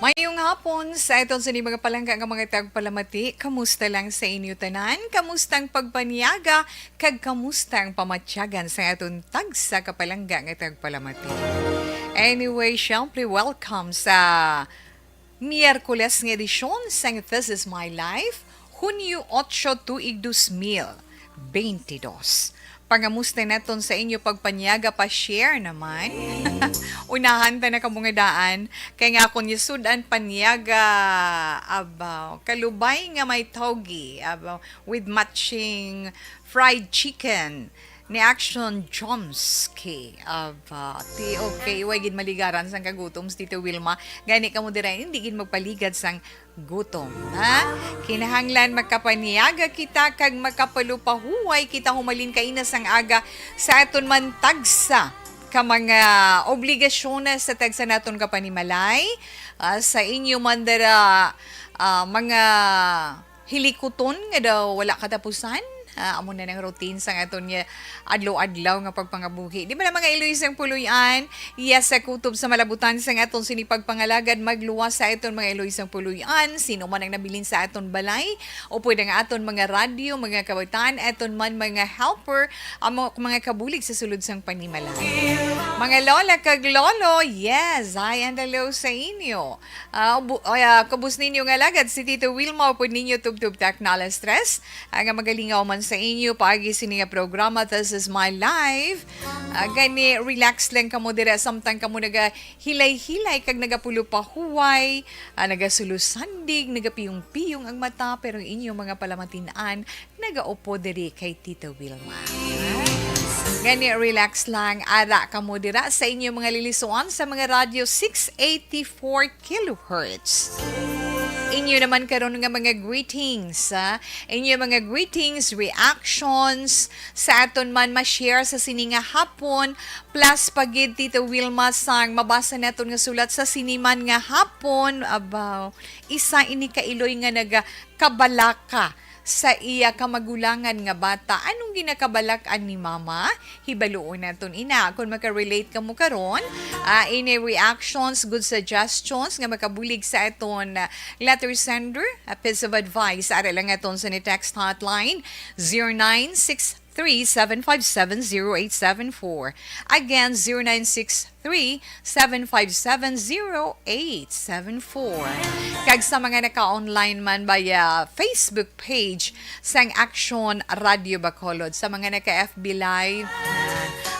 Mayong hapon sa itong sa mga palangga nga mga tagpalamati. Kamusta lang sa inyo tanan? Kamustang pagpaniaga? Kag kamustang pamatyagan sa atong tagsa kapalangga nga tagpalamati? Anyway, syempre welcome sa Miyerkules nga edisyon sa This Is My Life, Hunyo 8, tuig 2022. Pangamusta naton sa inyo pagpanyaga pa share naman. Unahan ta na mga daan kay nga kun yasudan panyaga abaw kalubay nga may togi abaw with matching fried chicken ni Action Chomsky ti okay way gid maligaran sang kagutom Tito Wilma gani ka mo dira hindi gid magpaligad sang gutom ha kinahanglan magkapaniaga kita kag makapalupahuway kita humalin kaina sang aga sa aton man tagsa ka mga obligasyon sa tagsa naton kapanimalay sa inyo man dara mga hilikuton nga daw wala katapusan. Amo na ng routine sa aton niya adlaw-adlaw nga pagpangabuhi. Di ba na mga Iloy sang puluyan? Yes, sa kutob sa malabutan sa aton sinipagpangalagad magluwas sa aton mga Iloy sang puluyan. Sino man ang nabilin sa aton balay o pwede nga aton mga radyo, mga kabataan, aton man mga helper, mga kabulig sa sulod sang panimalay. Mga lola kag lolo, yes, I and hello sa inyo. Kubus ninyo nga lagad si Tito Wilma po ninyo tub-tub taknala stress. Nga magalingaw man sa inyo paagi sini nga programa This Is My Life. Gani relax lang kamo dira samtang kamo naga hilay-hilay kag nagapulo pa huway, nagasulusandig, nagapiyong-piyong ang mata pero inyo mga palamatinaan nagaupo diri kay Tita Wilma. Gani relax lang ara kamo dira sa inyo mga lilisuan sa mga radyo 684 kilohertz. Inyo naman karon nga mga greetings, inyo mga greetings, reactions sa aton man ma-share sa sininga hapon plus pagid Tito Wilma sang mabasa naton nga sulat sa siniman nga hapon about isa ini kailoy nga naga kabalaka sa iya kamagulangan nga bata. Anong ginakabalakan ni mama? Hibaluon naton ina. Kung maka-relate ka mo karon, any reactions, good suggestions nga makabulig sa aton letter sender, a piece of advice, ara lang aton sa ni text hotline 0963-757-0874. Again, 0963-757-0874. Kag sa mga naka-online man via Facebook page sang Action Radio Bacolod. Sa mga naka-FB Live,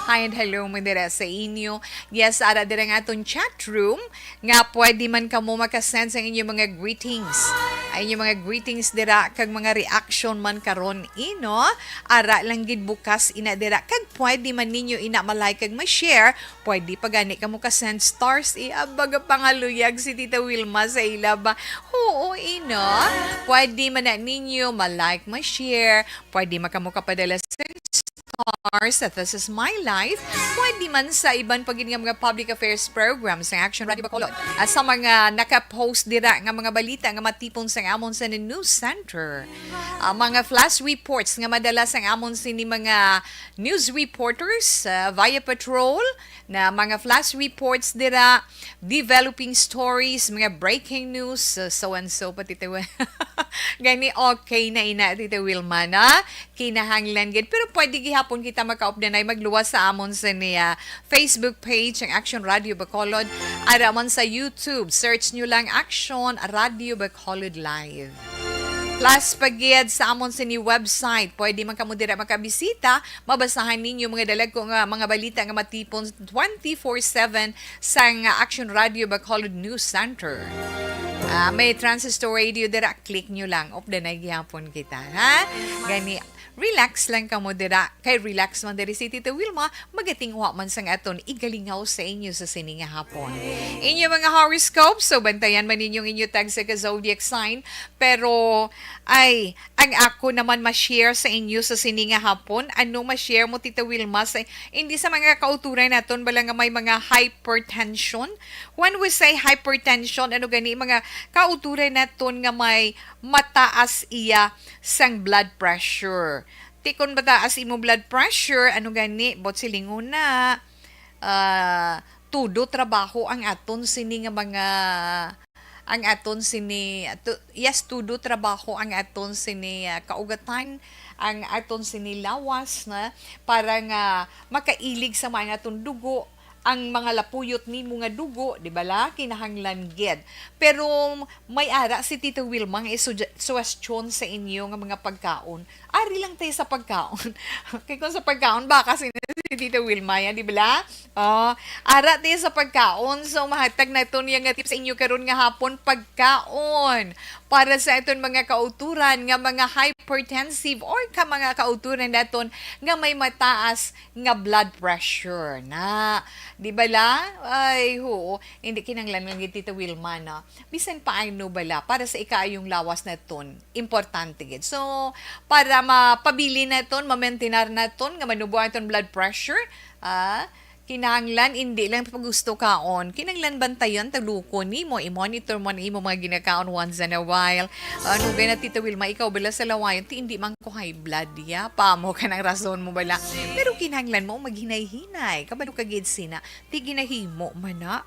hi and hello mo dira sa inyo. Yes, ara dira nga atong chat room nga pwede man kamo makasend sa inyong mga greetings. Ay inyong mga greetings dira kag mga reaction man karon ino. Ara lang gid bukas ina dira kag pwede man ninyo ina malike kag ma-share. Pwede pa gani kamo ka-send stars baga pangaluyag si Tita Wilma sa ilaba. Oo ino. Pwede man na ninyo malike ma-share. Pwede makamo kapadala sa stars at This Is My Life. Pwede man sa iban pagin nga mga public affairs programs sa Action Radio Bacolod. At sa mga naka-post dira nga mga balita nga matipon sa amon sa news center. Mga flash reports nga madala sa amon sini mga news reporters via patrol na mga flash reports dira, developing stories, mga breaking news, so and so pati tayo. Gani okay na ina Tita Wilma na kinahanglan gid pero pwede gihapon kita maka-updanay magluwas sa amon sa niya Facebook page ang Action Radio Bacolod ara man sa YouTube search nyo lang Action Radio Bacolod Live. Plus, pagiyad sa amon sa ni website, pwede man kamo dira makabisita, mabasahan ninyo mga dalag ko nga mga balita nga matipon 24/7 sa Action Radio Bacolod News Center. May transistor radio dira, click nyo lang. Updanay gyapon kita, ha? Gani, relax lang ka mo dira. Kay relax man diri si Tita Wilma, magatingwa man sang aton igalingaw sa inyo sa sininga hapon. Inyo mga horoscope, so bantayan man ninyong inyo tag sa zodiac sign. Pero, ay, ang ako naman ma-share sa inyo sa sininga hapon. Ano ma-share mo Tita Wilma? Hindi sa mga kauturan naton, bala nga may mga hypertension. When we say hypertension, ano gani, mga kauturan naton nga may mataas iya sang blood pressure. Tikon mataas imo blood pressure, ano gani, bot silingon na, tudo trabaho ang aton sini nga mga ang aton sini yes tudo trabaho ang aton sini kaugatan, ang aton sini lawas na para nga makailig sa mga aton dugo, ang mga lapuyot ni mga dugo, di ba la? Kinahanglan gid. Pero may ara si Tito Wilma nga suggestion sa inyo nga mga pagkaon. Ari lang tayo sa pagkaon. Kaya kung sa pagkaon, baka si Tito Wilma yan, di ba la? Oh, ara tayo sa pagkaon. So, mahatag na ito niya nga tips sa inyo karon nga hapon, pagkaon. Para sa iton mga kauturan nga mga hypertensive or ka mga kauturan naton nga may mataas nga blood pressure na. Di ba la? Ay, ho. Hindi kinanglan ng Tita Wilma na. Bisan pa ay no bala para sa ikaayong lawas na ton. Importante gid. So, para mapabili na ton, ma-maintainar na ton, nga manubuhan ton blood pressure, kinahanglan hindi lang pag gusto kaon, kinahanglan bantayan talukon nimo, i-monitor mo na imo mga ginakaon once in a while. Ano ba na Tita Wilma, ikaw bala sa lawayon ti hindi man ko high blood ya, pamo ka ng rason mo bala, pero kinahanglan mo maghinay-hinay kabalo ka gid sina ti ginahimo man na,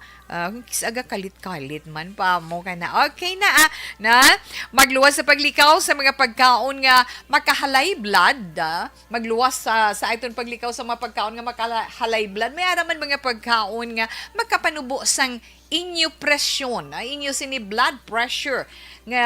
kisaga kalit-kalit man pamo ka na, okay na magluwas sa paglikaw sa mga pagkaon nga makahalay blood, magluwas sa iton paglikaw sa mga pagkaon nga makahalay blood. May araman mga pagkaon nga makapanubo sang inyo presyon, inyo sini blood pressure nga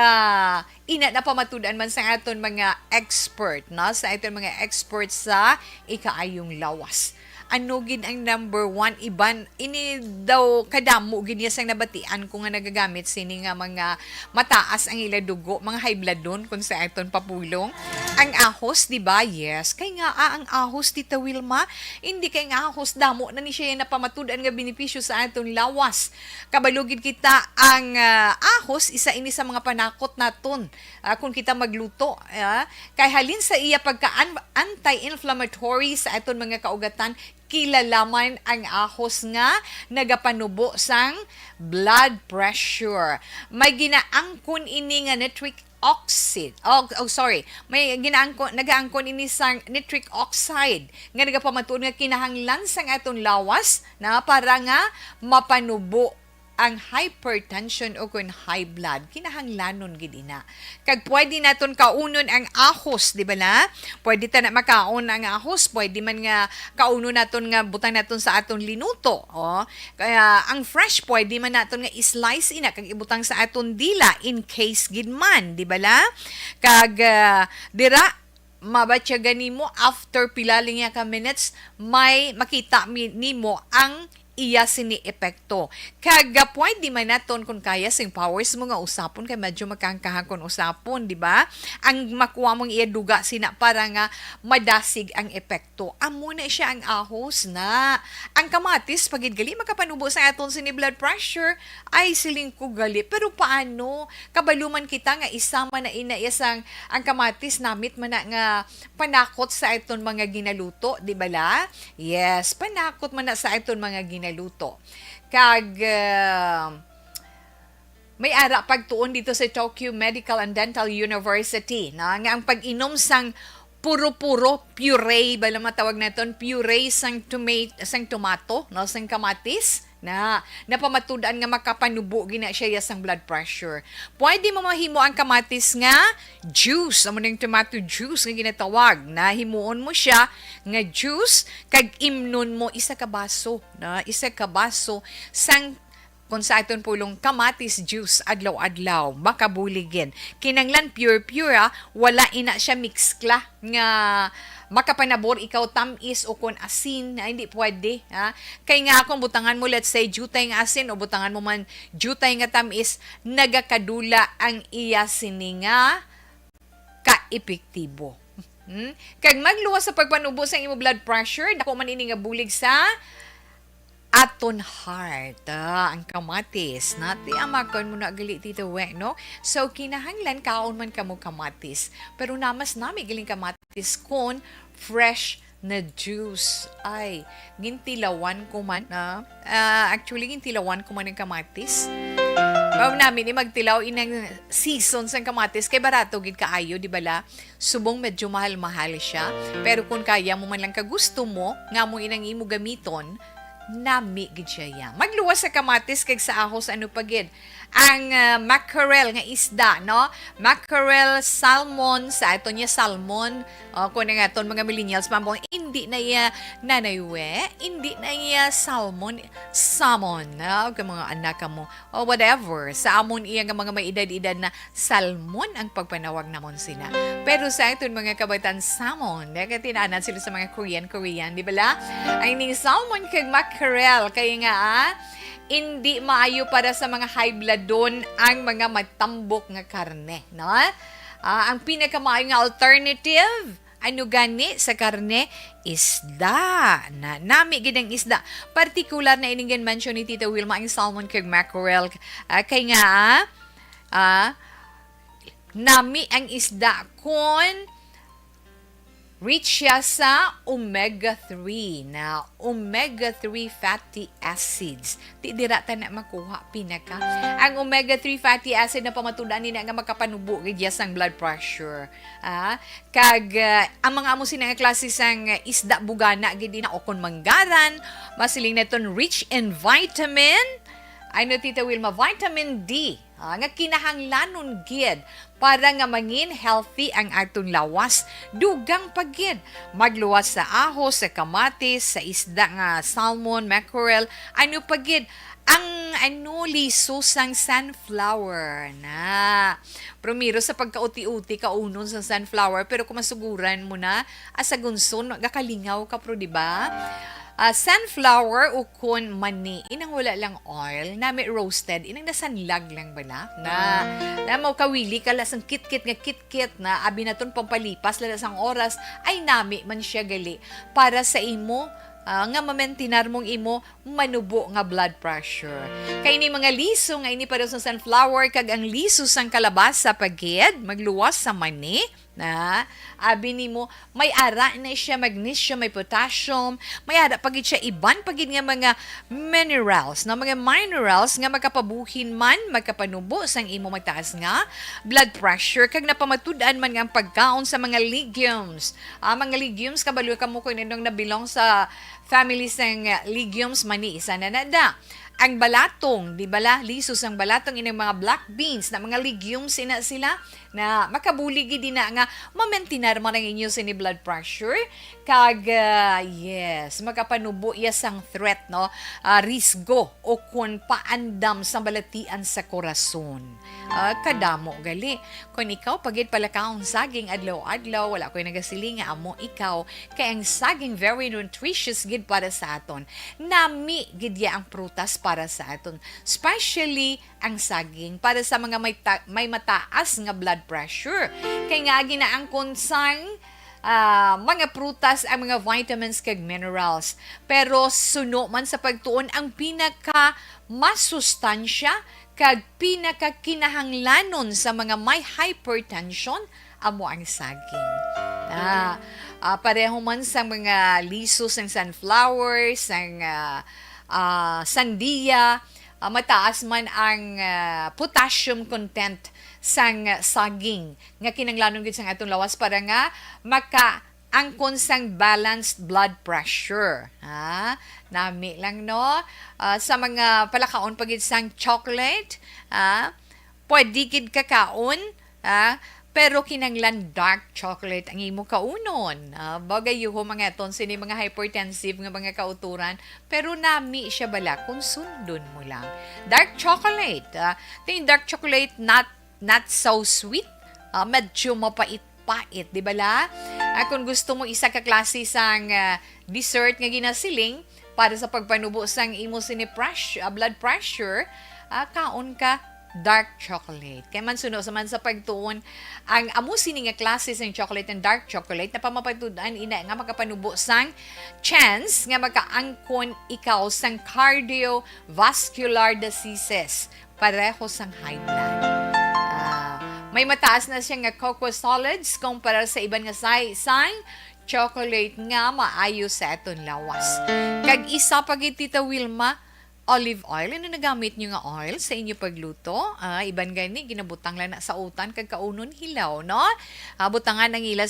ina na pamatudan man sa aton mga expert, sa aton mga expert sa ikaayong lawas. Ano gid ang number one iban ini daw kadamo gid niya sang nabatian ko nga nagagamit sini nga mga mataas ang ila dugo, mga high blood don kung sa aton papulong. Ang ahos, di ba? Yes. Kay nga ang ahos, Tita Wilma, hindi kay nga ahos damo na ni siya na pamatudan nga benepisyo sa aton lawas. Kabalugid kita ang ahos isa ini sa mga panakot naton kung kita magluto. Kay halin sa iya pagka anti-inflammatory sa aton mga kaugatan, kilalaman ang ahos nga nagapanubo sang blood pressure. May ginaangkon ini nga nitric oxide. May nagaangkon ini sang nitric oxide nga nagapamatud nga kinahanglan sang aton lawas na para nga mapanubo ang hypertension o kung high blood, kinahanglanon gid ina. Kag pwede naton kaunon ang ahos, di ba na? Pwede ta na makaon ang ahos, pwede man nga kaunon naton nga butang naton sa aton linuto. Kaya ang fresh pwede man naton nga slice ina kag ibutang sa aton dila in case gid man, di ba la? Kag dira mabatyagan nimo after pila lang ka minutes may makita nimo ang iya sini epekto. Kaga pwede man naton kung kaya sing powers mo nga usapon kay medyo makangkahakon usapon, di ba? Ang makuha mong iaduga sina para nga madasig ang epekto. Amo na siya ang ahos na. Ang kamatis pagid gali makapanubo sa aton sini blood pressure ay siling ko gali. Pero paano? Kabaluman kita nga isama na ina isang ang kamatis namit man na nga panakot sa aton mga ginaluto, di ba la? Yes, panakot man na sa aton mga ginaluto. Kag may ara pagtuon dito sa Tokyo Medical and Dental University na nga ang pag-inom sang puro-puro puree bala matawag naton puree sang tomato sang kamatis na napamatudan nga makapanubo gina siya sang blood pressure. Pwede mo mahimo ang kamatis nga juice, amo ning tomato juice nga ginatawag. Na himuon mo siya nga juice kag imnon mo isa ka baso sang kung sa aton pulong kamatis juice adlaw-adlaw makabuligin. Kinanglan pure wala ina siya mixkla nga makapanabor ikaw tamis o kon asin na hindi pwede. Kay nga akong butangan mo let's say jutay nga asin o butangan mo man jutay nga tamis, nagakadula ang iya sini nga ka-epektibo. Kag magluwas sa pagpanubo sa imo blood pressure, dako man ini nga bulig sa aton heart, ang kamatis. Nati amakon mo na gali dito no? So, kinahanglan kaon man kamo kamatis. Pero namas nami galing kamatis kon fresh na juice. Ay, gintilawan ko man na. Actually, gintilawan ko man ng kamatis. Bago namin magtilaw inang season sa kamatis kay barato gid kaayo, di bala? Subong medyo mahal-mahal siya. Pero kung kaya mo man lang kagusto mo, nga mo inang imo gamiton, nami gid siya. Magluwas sa kamatis kag sa ahos ano pagid. ang mackerel nga isda, no? Mackerel, salmon, sa ito niya salmon, kung nga ito mga millennials, mambong, hindi na iya nanaywe, hindi na iya salmon, kung mga anak mo, o whatever, sa amon iya nga mga may edad-edad na salmon ang pagpanawag namon sina. Pero sa ito mga kabaitan, salmon, kaya tinaanan sila sa mga Korean, di ba la? Ay ning salmon kag mackerel, kaya nga hindi maayo para sa mga high blood doon ang mga matambok nga karne, no? Ang pinakamaayo nga alternative, ano gani sa karne? Isda. Nami gid ang isda. Particular na ining mention ni Tita Wilma ang salmon kag mackerel. Kay nga nami ang isda kun rich siya sa omega-3 na omega-3 fatty acids. Di dirata na makuha pinaka. Ang omega-3 fatty acid na pamatudan nila nga makapanubo gid sang blood pressure. Kag ang mga amo sina nga klase sang isda bugana gid na okon manggaran, masiling naton rich in vitamin. Ano Tita Wilma, vitamin D. Nga kinahanglanon gid para nga mangin healthy ang atong lawas, dugang pagid. Magluwas sa ahos, sa kamatis, sa isda nga salmon, mackerel, ano pagid ang liso sang sunflower na. Primero sa pagkauti-uti kaunon sa sunflower, pero kung masuguran mo na asagunson gakalingaw ka pro, di ba? Sunflower o kun mani, inang wala lang oil, na may roasted, inang nasanlag lang ba na mau kawili ka lasang kit-kit na abi na ton pampalipas lasang oras, ay nami man siya gali para sa imo, nga mamentinar mong imo manubo nga blood pressure. Kay ni mga liso nga ini para sa sunflower kag ang liso sang kalabasa pagid magluwas sa mani na abi nimo may ara na siya magnesium, may potassium, may ara pagid siya iban pagid nga mga minerals na mga minerals nga makapabuhin man makapanubo sang imo mataas nga blood pressure kag napamatud-an man nga ang pagkaon sa mga legumes. Mga legumes kabalo ka mo ko nindong nabilong sa family sang legumes mani isa na nada. Ang balatong, di ba la? Lisos ang balatong inang mga black beans na mga legumes ina sila na makabuligi din na nga mamentinar man ang inyo sini blood pressure kag yes, makapanubo iya sang threat, no? Risgo o kun paandam sa balatian sa korason. Kadamo gali. Kung ikaw pagid pala kaon saging adlaw-adlaw, wala ko'y nagasiling nga amo ikaw kay ang saging very nutritious gid para sa aton. Nami gid ya ang prutas para sa aton. Especially ang saging para sa mga may mataas nga blood pressure. Kay nga ginaangkon sang mga prutas ang mga vitamins kag minerals. Pero suno man sa pagtuon ang pinaka masustansya kag pinaka kinahanglanon sa mga may hypertension amo ang saging. Pareho man sa mga lisos ng sunflowers, ang sandia, mataas man ang potassium content sang saging nga kinanglanon gid sang atong lawas para nga angkon sang balanced blood pressure. Nami lang no. Sa mga palakaon pagid sang chocolate, pwede gid kakaon, pero kinanglan dark chocolate ang imo kaunon. Bagay yuho mga ton sini mga hypertensive nga mga kauturan, pero nami siya bala kung sundon mo lang. Dark chocolate, yung dark chocolate not so sweet, medyo mapait-pait, di ba la? Kung gusto mo isa ka klase sang dessert nga ginasiling para sa pagpanubo sang imo sini blood pressure, kaon ka dark chocolate. Kaya man suno sa man sa pagtuon, ang amo sini nga klase sang chocolate and dark chocolate na pamapatudan ina nga makapanubo sang chance nga makaangkon ikaw sang cardiovascular diseases pareho sang high blood. May mataas na siya nga cocoa solids kumpara sa iban nga sang chocolate nga maayo sa aton lawas. Kag isa pagit Tita Wilma, olive oil. Ano nagamit nyo nga oil sa inyo pagluto? Iban gani, ginabutang lang na sa utan kag kaunon hilaw, no? Butangan ng ila,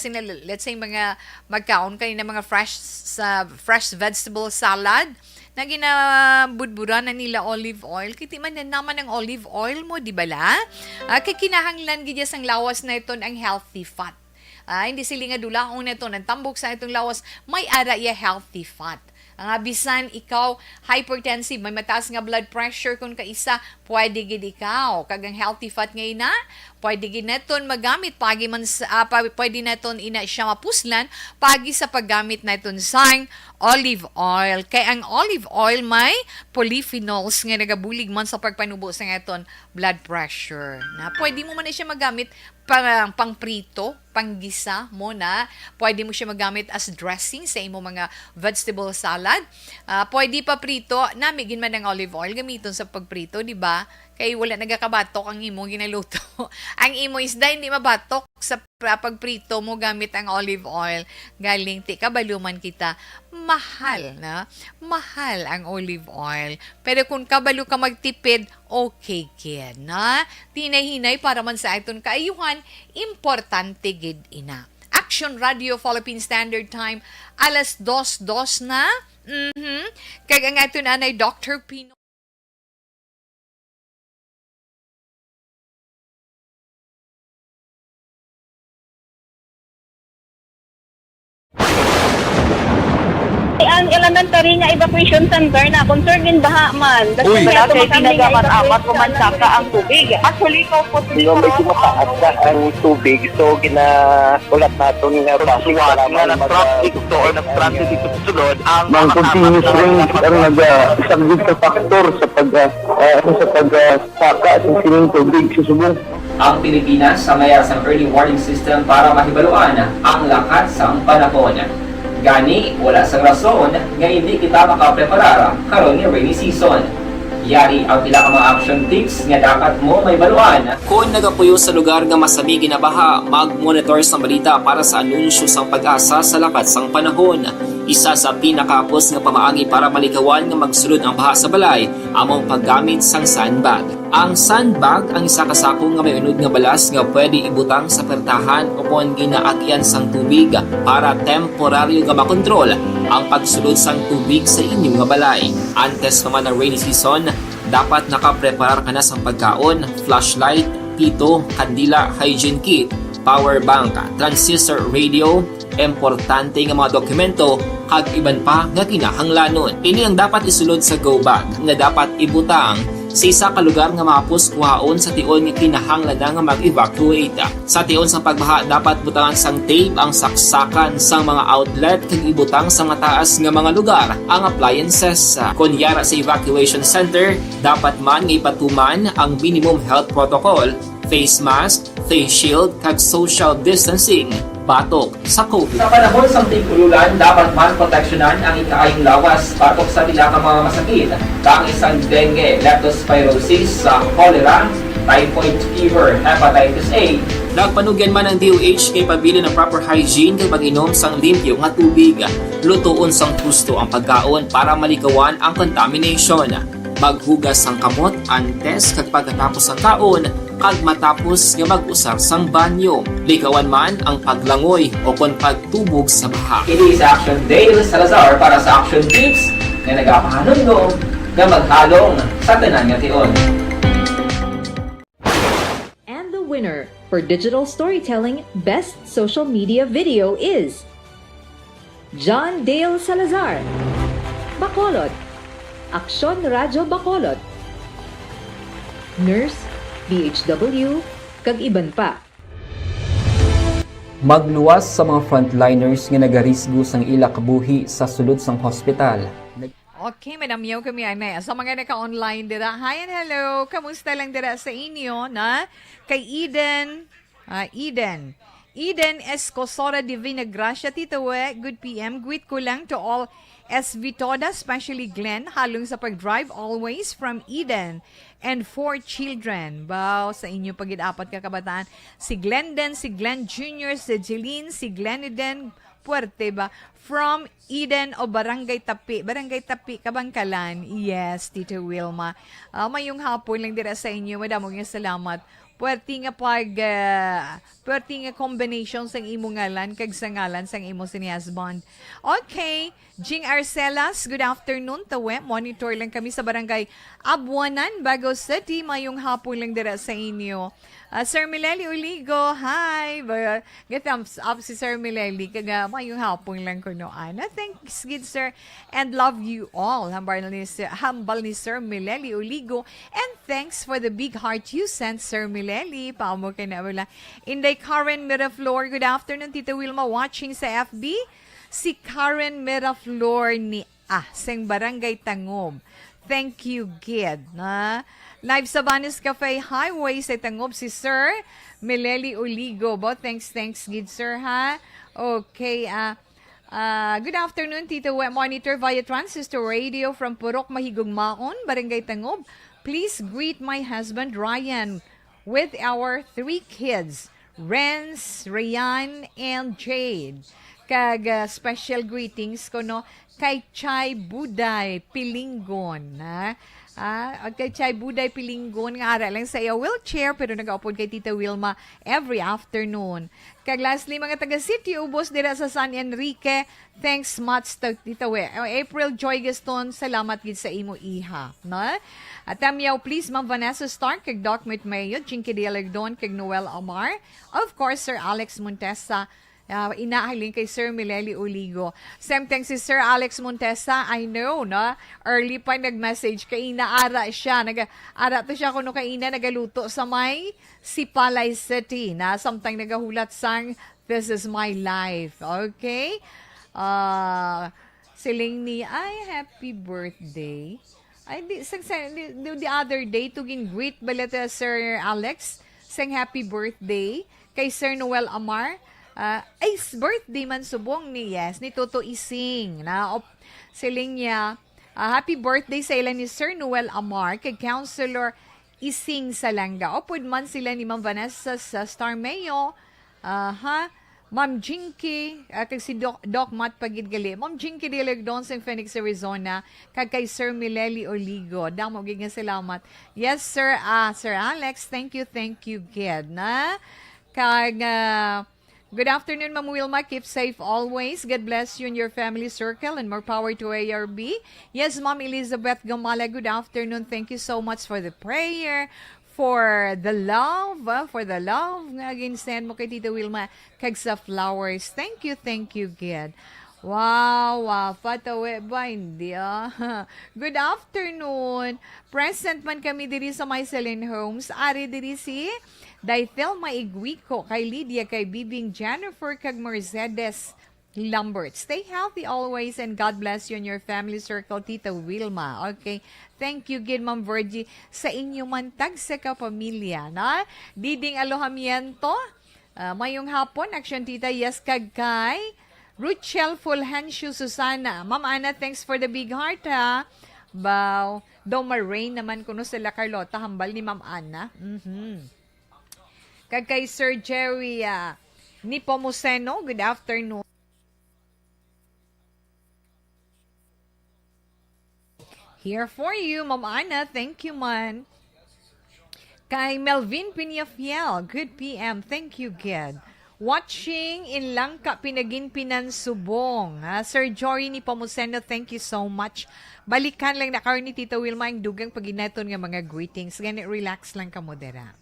let's say mga magkaon kayo ng mga fresh vegetable salad, na ginabudbura na nila olive oil, kiti man na naman ang olive oil mo, di ba la? Kay kinahanglan gidya sang lawas na ito ang healthy fat. Hindi sila nga dulaon na ito, nagtambok sa itong lawas, may ara ya healthy fat. Ang abisan ikaw hypertensive, may mataas nga blood pressure kung kaisa, pwede gid ikaw kagang healthy fat ngayon na, pwede gid naton magamit pagi man pwede naton ina siya mapuslan pagi sa paggamit naton sang olive oil. Kay ang olive oil may polyphenols nga nagabulig man sa pagpanubo sa aton blood pressure. Na pwede mo man na siya magamit pang-prito, panggisa mo na. Pwede mo siya magamit as dressing sa imo mga vegetable salad. Pwede pa prito, namigin man ng olive oil gamiton sa pagprito, di ba? Kay wala nagakabatok ang imo ginaluto. Ang imo isda hindi mabatok sa pagprito mo gamit ang olive oil. Galing ti kabaluman kita. Mahal na. Mahal ang olive oil. Pero kung kabalo ka magtipid, okay kid na. Tinay-hinay para man sa itong kaayuhan, importante gid ina. Action Radio Philippine Standard Time, alas 2:02 na. Kag ang aton anay Dr. Pino. Ang elementary nga evacuation center na concern din baha man. Uy, kaya kay pinagamat-amat kumansaka ang tubig. Actually, ko po Di ba may tumataas na ang tubig, so ginaulat natin nga basuhan nga nag-traffic to or nag-transit dito sa sunod ang mga continuous rain ang nag-subject sa factor sa pagsaka sa sining tubig sa subong. Ang Pilipinas sa mayar sa early warning system para mahibaluan ang lakat sa panahon. Gani, wala sa rason nga hindi kita makapreparar karon nga rainy season. Yari ang pila ka mga action tips nga dapat mo may baluan. Kung nagapuyo sa lugar nga masabi ginabaha, mag-monitor sa balita para sa anunsyo sang pag-asa sa lakat sang panahon. Isa sa pinakapos nga pamaagi para malikawan nga magsulod ang baha sa balay, among paggamit sang sandbag. Ang sandbag ang isa kasako nga may unod nga balas nga pwede ibutang sa pertahan upon ginaagyan sang tubig para temporaryo nga makontrol ang pagsulod sang tubig sa inyong nga balay. Antes naman ng rainy season, dapat nakapreparar ka na sang pagkaon, flashlight, pito, kandila, hygiene kit, power bank, transistor radio, importante nga mga dokumento kag iban pa nga kinahanglanon. Ini ang dapat isulod sa go bag nga dapat ibutang sa isa ka lugar nga mapos kuhaon sa tion nga kinahanglan nga mag-evacuate. Sa tion sa pagbaha dapat butangan sang tape ang saksakan sang mga outlet kag ibutang sa mga taas nga mga lugar ang appliances. Kunyara sa evacuation center, dapat man nga ipatuman ang minimum health protocol, face mask, face shield kag social distancing batok sa COVID. Sa panahon sa tig-ululan, dapat man proteksyonan ang ikaayong lawas batok sa pila ka mga masakit. Kang isang dengue, leptospirosis, cholera, typhoid fever, hepatitis A. Nagpanugyan man ang DOH kay pabili ng proper hygiene kay pag-inom sang limpyo nga tubig. Lutuon sang gusto ang pagkaon para malikawan ang contamination. Maghugas sang kamot antes kag pagkatapos ang kaon kag matapos nga mag-usar sang banyo. Likawan man ang paglangoy o kon pagtubog sa baha. It is Action Dale Salazar para sa Action Tips na nagapahanong nga maghalong sa tanan nga tion. And the winner for Digital Storytelling Best Social Media Video is John Dale Salazar, Bacolod, Aksyon Radyo Bacolod, Nurse, DHW, kag iban pa. Magluwas sa mga frontliners nga nagarisgo sang ila kabuhi sa sulod sang hospital. Okay, Madam Yo, kami anay. Sa mga naka-online dira, hi and hello. Kamusta lang dira sa inyo, na? Kay Eden, Eden Escosora Divina Gracia, Tito We, good PM. Greet ko lang to all SV Toda, especially Glenn, halong sa pag-drive always from Eden and 4 children. Wow, sa inyo pag-apat ka kabataan. Si Glenden, si Glenn Jr., si Jeline, si Gleniden, Puerte ba? From Eden o Barangay Tapi. Barangay Tapi, Kabangkalan. Yes, Tito Wilma. Mayong hapon lang dira sa inyo. Madamog yung salamat. puwerti nga combination sang imo ngalan kag sa ngalan sang imo si husband. Okay, Jing Arcelas, good afternoon tawe. Monitor lang kami sa barangay Abuanan, Bago City. Mayong hapon lang dira sa inyo. Sir Mileli Uligo, hi. Get thumbs up si Sir Mileli. Kaga mayong hapon lang ko noon. Thanks, good sir. And love you all. Hambal ni Sir Mileli Uligo. And thanks for the big heart you sent, Sir Mileli. Paamo ka na wala. Inday Karen Miraflor, good afternoon. Tita Wilma watching sa FB. Si Karen Miraflor ni sang Barangay Tangob. Thank you, Gid. Live sa Banis Cafe Highway sa Tangob si Sir Mileli Uligo. Thanks, Gid, sir, ha? Okay, good afternoon, Tito Web Monitor via Transistor Radio from Purok Mahigong Maon, Barangay Tangob. Please greet my husband, Ryan, with our 3 kids, Renz, Rayan, and Jade. Kag special greetings ko no kay Chay Buday Pilingon, kay Chay Buday Pilingon nga ara lang sa iya wheelchair pero nag-upod kay Tita Wilma every afternoon. Kag lastly mga taga City Ubos dira sa San Enrique, thanks much Tita We. April Joy Gaston, salamat gid sa imo iha, no? At amyaw please Ma'am Vanessa Stark kag Doc Mayo, Chinky Dialegdon kag Noel Amar, of course Sir Alex Montesa. Inaaling kay Sir Mileli Uligo. Same thing si Sir Alex Montesa, I know, no? Early pa nag-message kay inaara siya. Ara to siya kuno kay ina nagaluto sa may Sipalay City na samtang nagahulat sang This is my life. Okay? Siling ni ay happy birthday. Ay the other day tugin greet balata Sir Alex sang happy birthday kay Sir Noel Amar. Ay birthday man subong ni Toto Ising na siling niya happy birthday sa ilan ni Sir Noel Amar kay Councilor Ising Salanga. Opod man sila ni Ma'am Vanessa sa Star Mayo, Ma'am Jinky kay si Doc Matt Pagidgali, Ma'am Jinky Dialegdon sa Phoenix, Arizona, kag kay Sir Mileli Oligo. Damo gigan salamat. Yes sir, Sir Alex, thank you gid na kag good afternoon, Ma'am Wilma. Keep safe always. God bless you and your family circle and more power to ARB. Yes, Ma'am Elizabeth Gamala. Good afternoon. Thank you so much for the prayer, for the love, nga ginsend mo kay Tita Wilma kag sa flowers. Thank you, Gid. Wow, patawe ba? Hindi Good afternoon. Present man kami diri sa Myselin Homes. Ari diri si Daithel Maigwiko, kay Lydia, kay Bibing Jennifer, kag Mercedes Lambert. Stay healthy always and God bless you and your family circle, Tita Wilma. Okay. Thank you, Gid, Ma'am Virgie, sa inyo mantag sa kapamilya. Na? Diding alohamiento. Mayong hapon, Action Tita, yes, kag kay Ruchel Fulgencio Susana. Ma'am Ana, thanks for the big heart, ha? Bow. Doma Rain naman kuno sila Carlota, hambal ni Ma'am Ana. Kag kay Sir Jerry Nipomuceno, good afternoon. Here for you, Ma'am Ana. Thank you, man. Kay Melvin Piniafiel, good PM. Thank you, Gid. Watching in Langka, Pinaginpinan, Subong. Sir Jory Nipomuceno, thank you so much. Balikan lang na karon ni Tita Wilma ang dugang paginaton nga mga greetings. Ganit relax lang ka modera.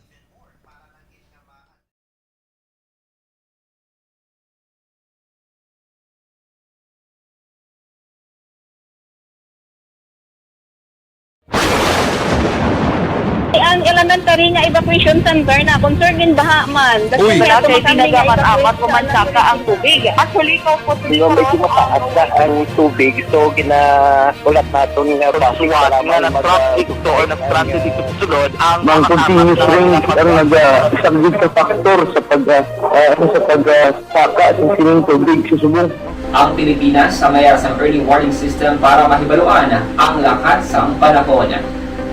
Ang elementary nga evacuation center na concerned din baha man. Uy, kaya pinagamat-amat ko man saka ang tubig. Actually, ikaw po medyo mataas na ang tubig. So, ginaulat natin nga pasiwala nga ng traffic to or ng-transit dito sa sulod. Ang continuous rain ang nag-isagid sa factor sa pagsaka sa sining tubig sa subong. Ang Pilipinas sa mayroon sa early warning system para mahibaluan ang lakas ng panahon.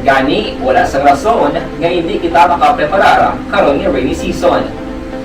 Gani, wala sa rason nga hindi kita makapreparara karon ni rainy season.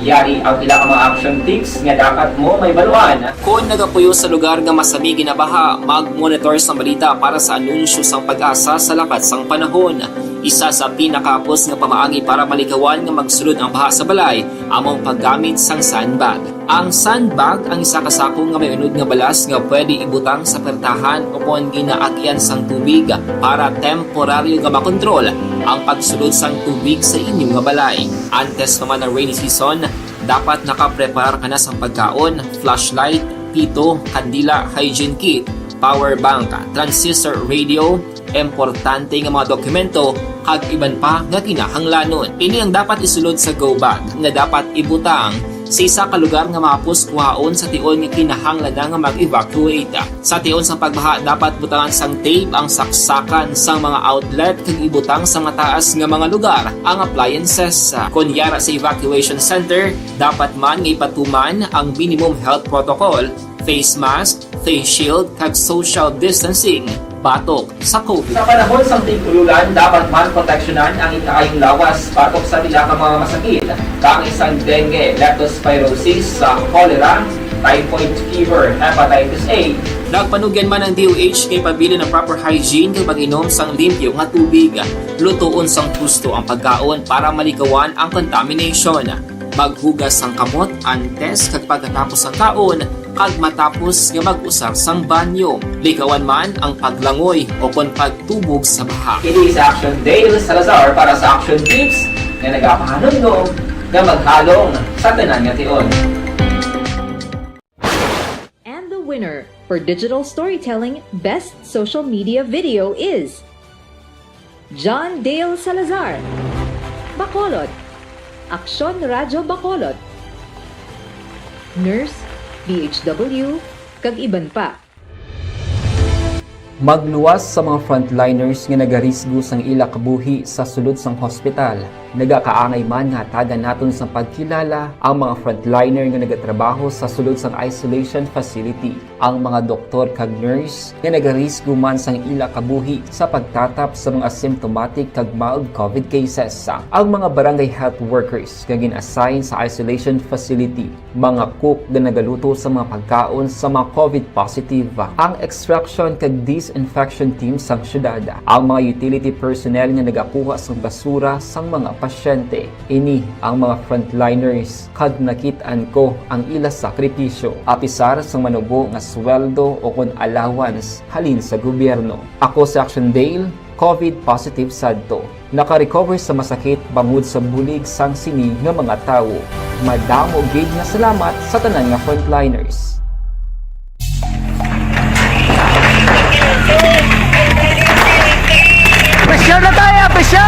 Yari ang pila ka mga action tips nga dapat mo may baluan. Kung nagapuyo sa lugar nga masabi ginabaha, mag-monitor sa balita para sa anunsyo sang pag-asa sa lakat sang panahon. Isa sa pinakapos nga pamaagi para malikawan nga magsulod ang baha sa balay among paggamit sang sandbag. Ang sandbag ang isa ka sako nga may unod nga balas nga pwede ibutang sa pertahan upon ginaagyan sang tubig para temporaryo nga makontrol ang pagsulod sang tubig sa inyong nga balay. Antes naman ng rainy season, dapat nakaprepare ka na sang pagkaon, flashlight, pito, kandila, hygiene kit, power bank, transistor radio, importante nga mga dokumento kag iban pa nga kinahanglanon. Ini ang dapat isulod sa go bag nga dapat ibutang sa isa ka lugar nga mapus kuhaon sa tion nga kinahanglan nga mag-evacuate. Sa tion sa pagbaha dapat butangan sang tape ang saksakan sang mga outlet kag ibutang sa mataas nga mga lugar ang appliances. Kunyara sa evacuation center, dapat man nga ipatuman ang minimum health protocol, face mask, face shield kag social distancing batok sa COVID. Sa panahon sa tig-ululan, dapat man proteksyonan ang ikaayong lawas batok sa tila ka mga masakit, kang isang dengue, leptospirosis, cholera, typhoid fever, hepatitis A. Nagpanugyan man ang DOH kay pabili ng proper hygiene kay pag-inom sang limpyo nga tubig. Lutuon sang gusto ang pagkaon para malikawan ang contamination. Maghugas sang kamot antes kag pagkatapos ang kaon kag matapos nga mag-usar sang banyo. Likawan man ang paglangoy o kon pagtubog sa baha. Kini sa Action Dale Salazar para sa Action Tips nga nagapahanundong nga maghalong sa tanan nga tion. And the winner for Digital Storytelling Best Social Media Video is John Dale Salazar, Bacolod, Aksyon Radyo Bacolod, Nurse, BHW, kag iban pa. Magluwas sa mga frontliners nga nagarisgo sang ila kabuhi sa sulod sang hospital. Nagakaangay man nga tagan naton sa pagkilala ang mga frontliner nga nagatrabaho sa sulod sang isolation facility. Ang mga doktor kag nurse nga nagarisgo man sang ila kabuhi sa pagtatap sa mga asymptomatic kag mild COVID cases. Ang mga barangay health workers nga gin-assign sa isolation facility, mga cook nga nagaluto sa mga pagkaon sa mga COVID positive, ang extraction kag disinfection team sang syudad, ang mga utility personnel nga nagakuha sang basura sang mga pasyente. Ini ang mga frontliners kag nakit-an ko ang ila sakripisyo apisar sang manubo nga sweldo o kon allowance halin sa gobyerno. Ako sa Action Dale, COVID positive sadto. Naka-recover sa masakit bangod sa bulig sang sini nga mga tawo. Madamo gid nga salamat sa tanan nga frontliners. Pressure na tayo! Pressure!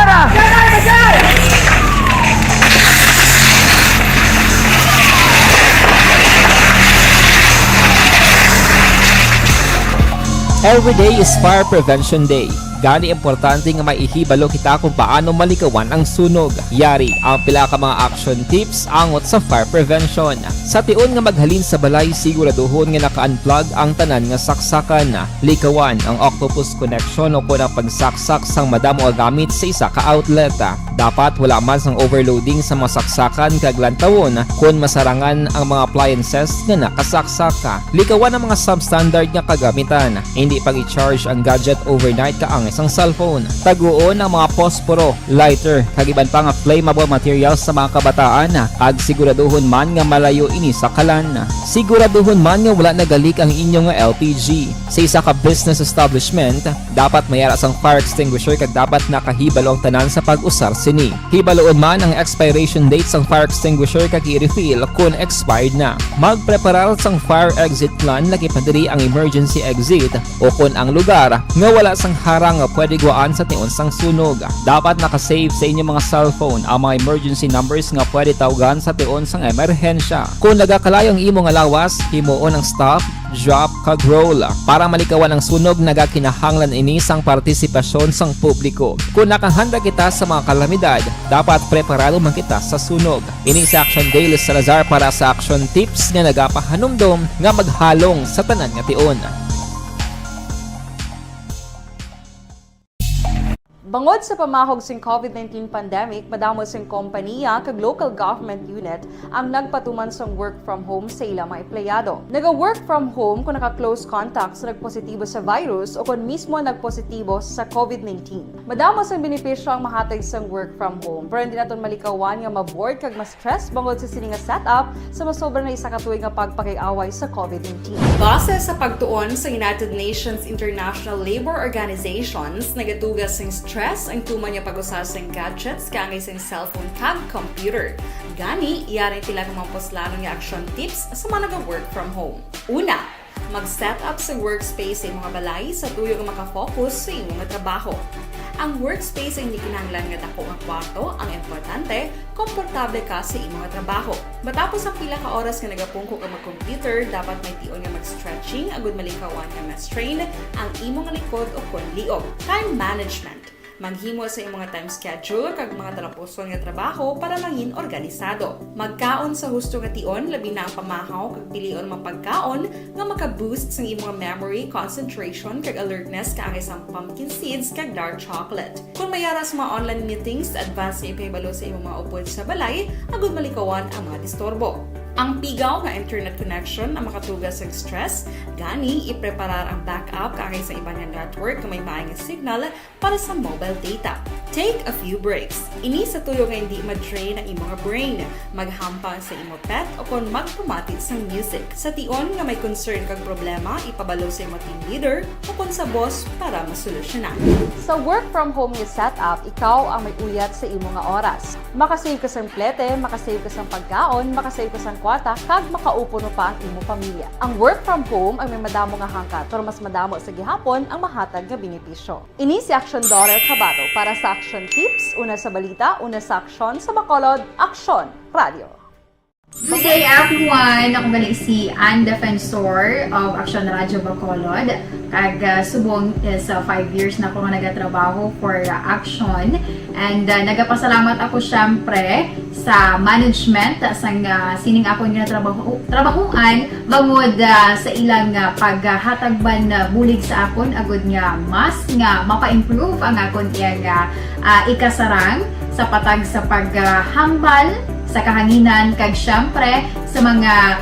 Every day is Fire Prevention Day. Gani importante nga maihibalo kita kung paano malikawan ang sunog. Yari ang pila ka mga action tips angot sa fire prevention. Sa tion nga maghalin sa balay, siguraduhon nga naka-unplug ang tanan nga saksakan. Likawan ang octopus connection o kung ang pagsaksak sang madamo nga gamit sa isa ka outlet. Dapat wala man sang overloading sa mga saksakan kag lantawon kung masarangan ang mga appliances nga nakasaksaka. Likawan ang mga substandard nga kagamitan. Hindi pag i-charge ang gadget overnight kaang isang cellphone. Taguon ang mga posporo, lighter, kag iban pa nga flammable materials sa mga kabataan. Ag siguraduhon man nga malayo ini sa kalan. Siguraduhon man nga wala nagalik ang inyong LPG. Sa isa ka business establishment, dapat mayara sang fire extinguisher kag dapat nakahibalo ang tanan sa pag-usar sini. Hibaloon man ang expiration date sang fire extinguisher kag i-refill kung expired na. Magpreparar sang fire exit plan lagi pa diri ang emergency exit o kung ang lugar nga wala sang harang nga pwede guaan sa tion sang sunog. Dapat nakasave sa inyong mga cellphone ang mga emergency numbers nga pwede tawagan sa tion sang emerhensya. Kung nagakalayo ang imong alawas, himuon ang stop, drop kag roll para malikawan ang sunog. Nagakinahanglan ini sang partisipasyon sang publiko. Kung nakahanda kita sa mga kalamidad, dapat preparado man kita sa sunog. Ini sa Action Dale Salazar para sa Action Tips nga nagapahanumdom nga maghalong sa tanan nga tion. Bangod sa pamahog sing COVID-19 pandemic, madamo sing kompanya kag local government unit ang nagpatuman sang work from home sa ilang mga empleyado. Naga-work from home kung naka-close contact sa nagpositibo sa virus o kung mismo nagpositibo sa COVID-19. Madamo sang benepisyo ang mahatag sang work from home, pero hindi naton malikawan nga ma-bored kag ma-stress bangod sa sini nga setup sa masobra na isa ka tuig nga pagpakiaway sa COVID-19. Base sa pagtuon sa United Nations International Labour Organizations, nagatugas sing stress ang tuman niya pag-usar sing gadgets kangay sing cellphone kag computer. Gani, iyaray tila ng mga poslano nga action tips sa mga nag-work from home. Una, mag-set up sa workspace sa mga balay sa tuyo nga makafocus sa imong nga trabaho. Ang workspace ay hindi kinahanglan nga dako nga kwarto, ang importante, komportable ka sa imong nga trabaho. Matapos ang pila ka oras nga nagapungko ka mag-computer, dapat may tion nga mag-stretching agud malikawan nga ma-strain ang imong likod o kon liog. Time management. Manghimo sa imong time schedule kag mga talapuson nga trabaho para mangin organisado. Magkaon sa husto nga tion, labi na ang pamahaw kag pilion mapagkaon nga maka-boost sa imong memory, concentration kag alertness kaangay sa pumpkin seeds kag dark chocolate. Kung mayaras mga online meetings, advance sa ipahibalo sa imong mga upod sa balay, agud malikawan ang mga disturbo. Ang pigaw nga internet connection ang makatugas sa stress, gani ipreparar ang backup kaangay sa ibang nga network nga may maayong signal para sa mobile data. Take a few breaks. Ini sa tuyo nga hindi ma-drain ang imong brain, maghampang sa imong pet o kon magpumatit sa music. Sa tion nga may concern kag problema, ipabalo sa imong team leader o kon sa boss para masolusyonan. Sa work from home nga setup, ikaw ang may uyat sa imong nga oras. Makasave ka sa plete, makasave ka sa pagkaon, makasave ka sa kwata, kag makaupo no pa ang imong pamilya. Ang work from home ay may madamo nga hangkat, pero mas madamo sa gihapon ang mahatag nga benepisyo. Ini si Action Daughter Cabato para sa Action Tips, una sa balita, una sa aksyon sa Bacolod, Action Radio. Good day everyone! Ako gali si Ann Defensor of Action Radio Bacolod. Kag subong is 5 years na ako nga nagatrabaho for Action. And nagapasalamat ako syempre sa management sang sining ako nga trabahuan bangod sa ilang paghatagban bulig sa akon agud nga mas nga mapa-improve ang akon iyang ikasarang sa patag sa paghambal sa kahanginan kag syempre sa mga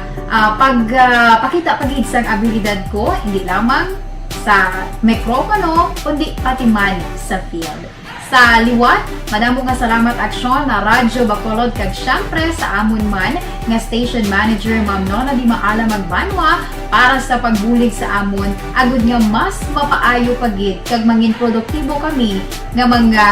pagpakita pagid sang abilidad ko hindi lamang sa mikropono kundi pati man sa field. Sa liwat, madamo nga salamat Aksyon na Radyo Bacolod kag syempre sa amon man nga station manager Ma'am Nona Di Maala Magbanwa para sa pagbulig sa amon agud nga mas mapaayo pagid kag mangin produktibo kami nga mga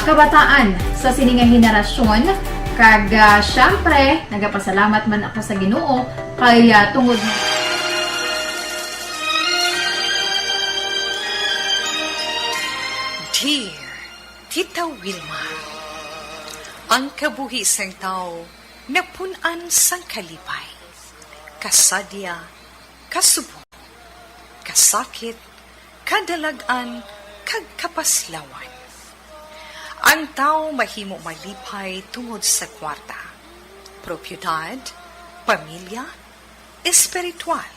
kabataan sa sininga henerasyon. Kag syempre, nagapasalamat man ako sa Ginoo kay tungod Dear Tita Wilma, ang kabuhi sang tao napunan sang kalipay, kasadya, kasubo, kasakit, kadalagan, kag kapaslawan. Ang tao mahimo malipay tungod sa kwarta, propiedad, pamilya, espiritual.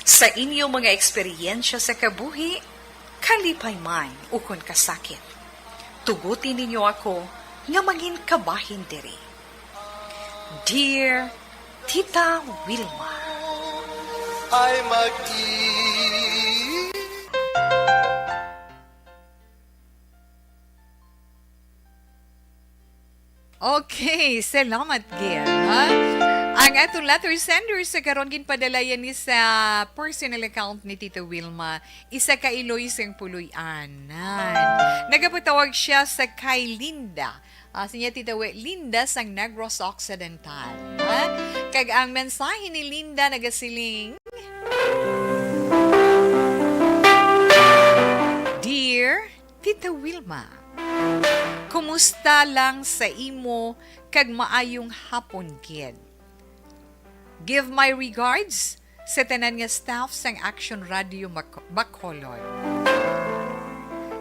Sa inyo mga eksperyensya sa kabuhi, kalipay man ukon kasakit. Tugutin ninyo ako nga maging kabahin diri. Dear Tita Wilma, ay Okay, salamat Gil. Ha? Ang atong letter sender sa karon ginpadalayan ni sa personal account ni Tita Wilma, isa ka Iloy sing puluyanan. Nagapatawag siya sa kay Linda. Sinya Tita Linda sang Negros Occidental. Ha? Kag ang mensahe ni Linda nagasiling, Dear Tita Wilma, kumusta lang sa imo kag maayong hapon gid. Give my regards sa tanan nga staff sang Action Radio Bacolod.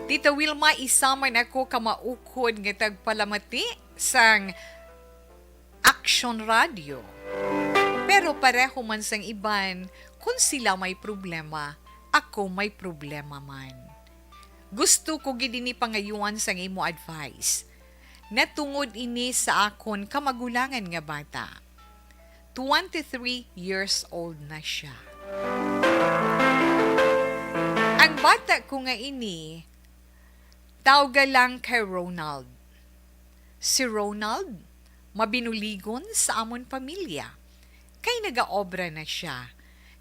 Tita Wilma, isa man ako kamaukod nga tagpalamati sang Action Radio. Pero pareho man sang iban, kung sila may problema, ako may problema man. Gusto ko gid ini pangayuan sa imo advice. Natungod ini sa akon kamagulangan nga bata. 23 years old na siya. Ang bata ko nga ini, tawga lang kay Ronald. Si Ronald, mabinuligon sa amon pamilya. Kay nagaobra na siya.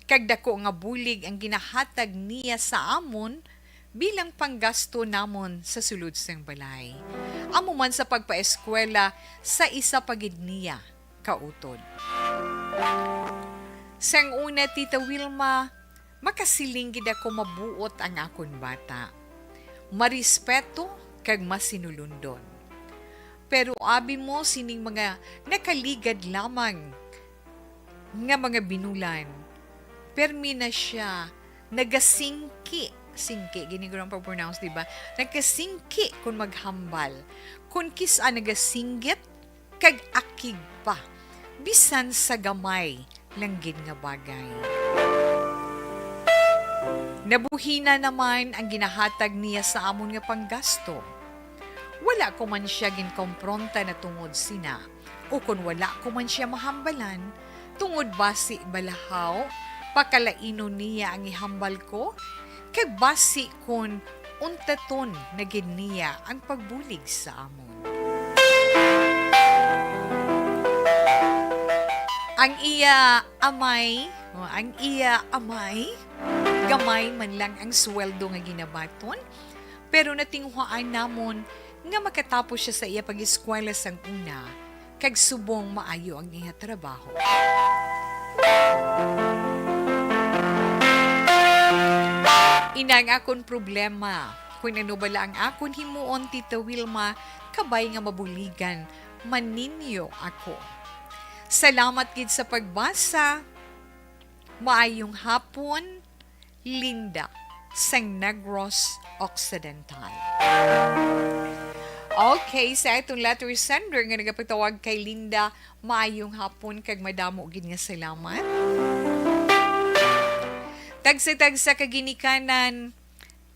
Kagdako nga bulig ang ginahatag niya sa amon bilang panggasto namon sa sulod sang balay. Amo man sa pagpaeskwela sa isa pagid niya kautod. Sang una, Tita Wilma, makasiling gid ako mabuot ang akon bata. Marespeto kag masinulundon. Pero abi mo sining mga nakaligad lamang nga mga binulan. Permi na siya nagasingki. Singki, giniguro ang pag-pronounce, diba? Nagasingki kung maghambal. Kung kisa nagasinggit, kag akig pa. Bisan sa gamay, langgid nga bagay. Nabuhina naman ang ginahatag niya sa amon nga panggasto. Wala ko man siya ginkompronta na tungod sina, o kung wala ko man siya mahambalan, tungod basi balahaw, pakalaino niya ang ihambal ko, kag basi kun untaton na gid niya ang pagbulig sa amon. Ang iya amay, gamay man lang ang sweldo nga ginabaton, pero natinghuaan namon nga makatapos siya sa iya pag-eskwela sang una, kag subong maayo ang iya trabaho. Inang akon problema, kung ano bala ang akon himuon, Tita Wilma, kabay nga mabuligan, maninyo ako. Salamat gid sa pagbasa. Maayong hapon, Linda, sang Negros Occidental. Okay, sa itong letter sender nga nagapatawag kay Linda, maayong hapon kag madamo gid nga salamat. Tagsa-tagsa kaginikanan,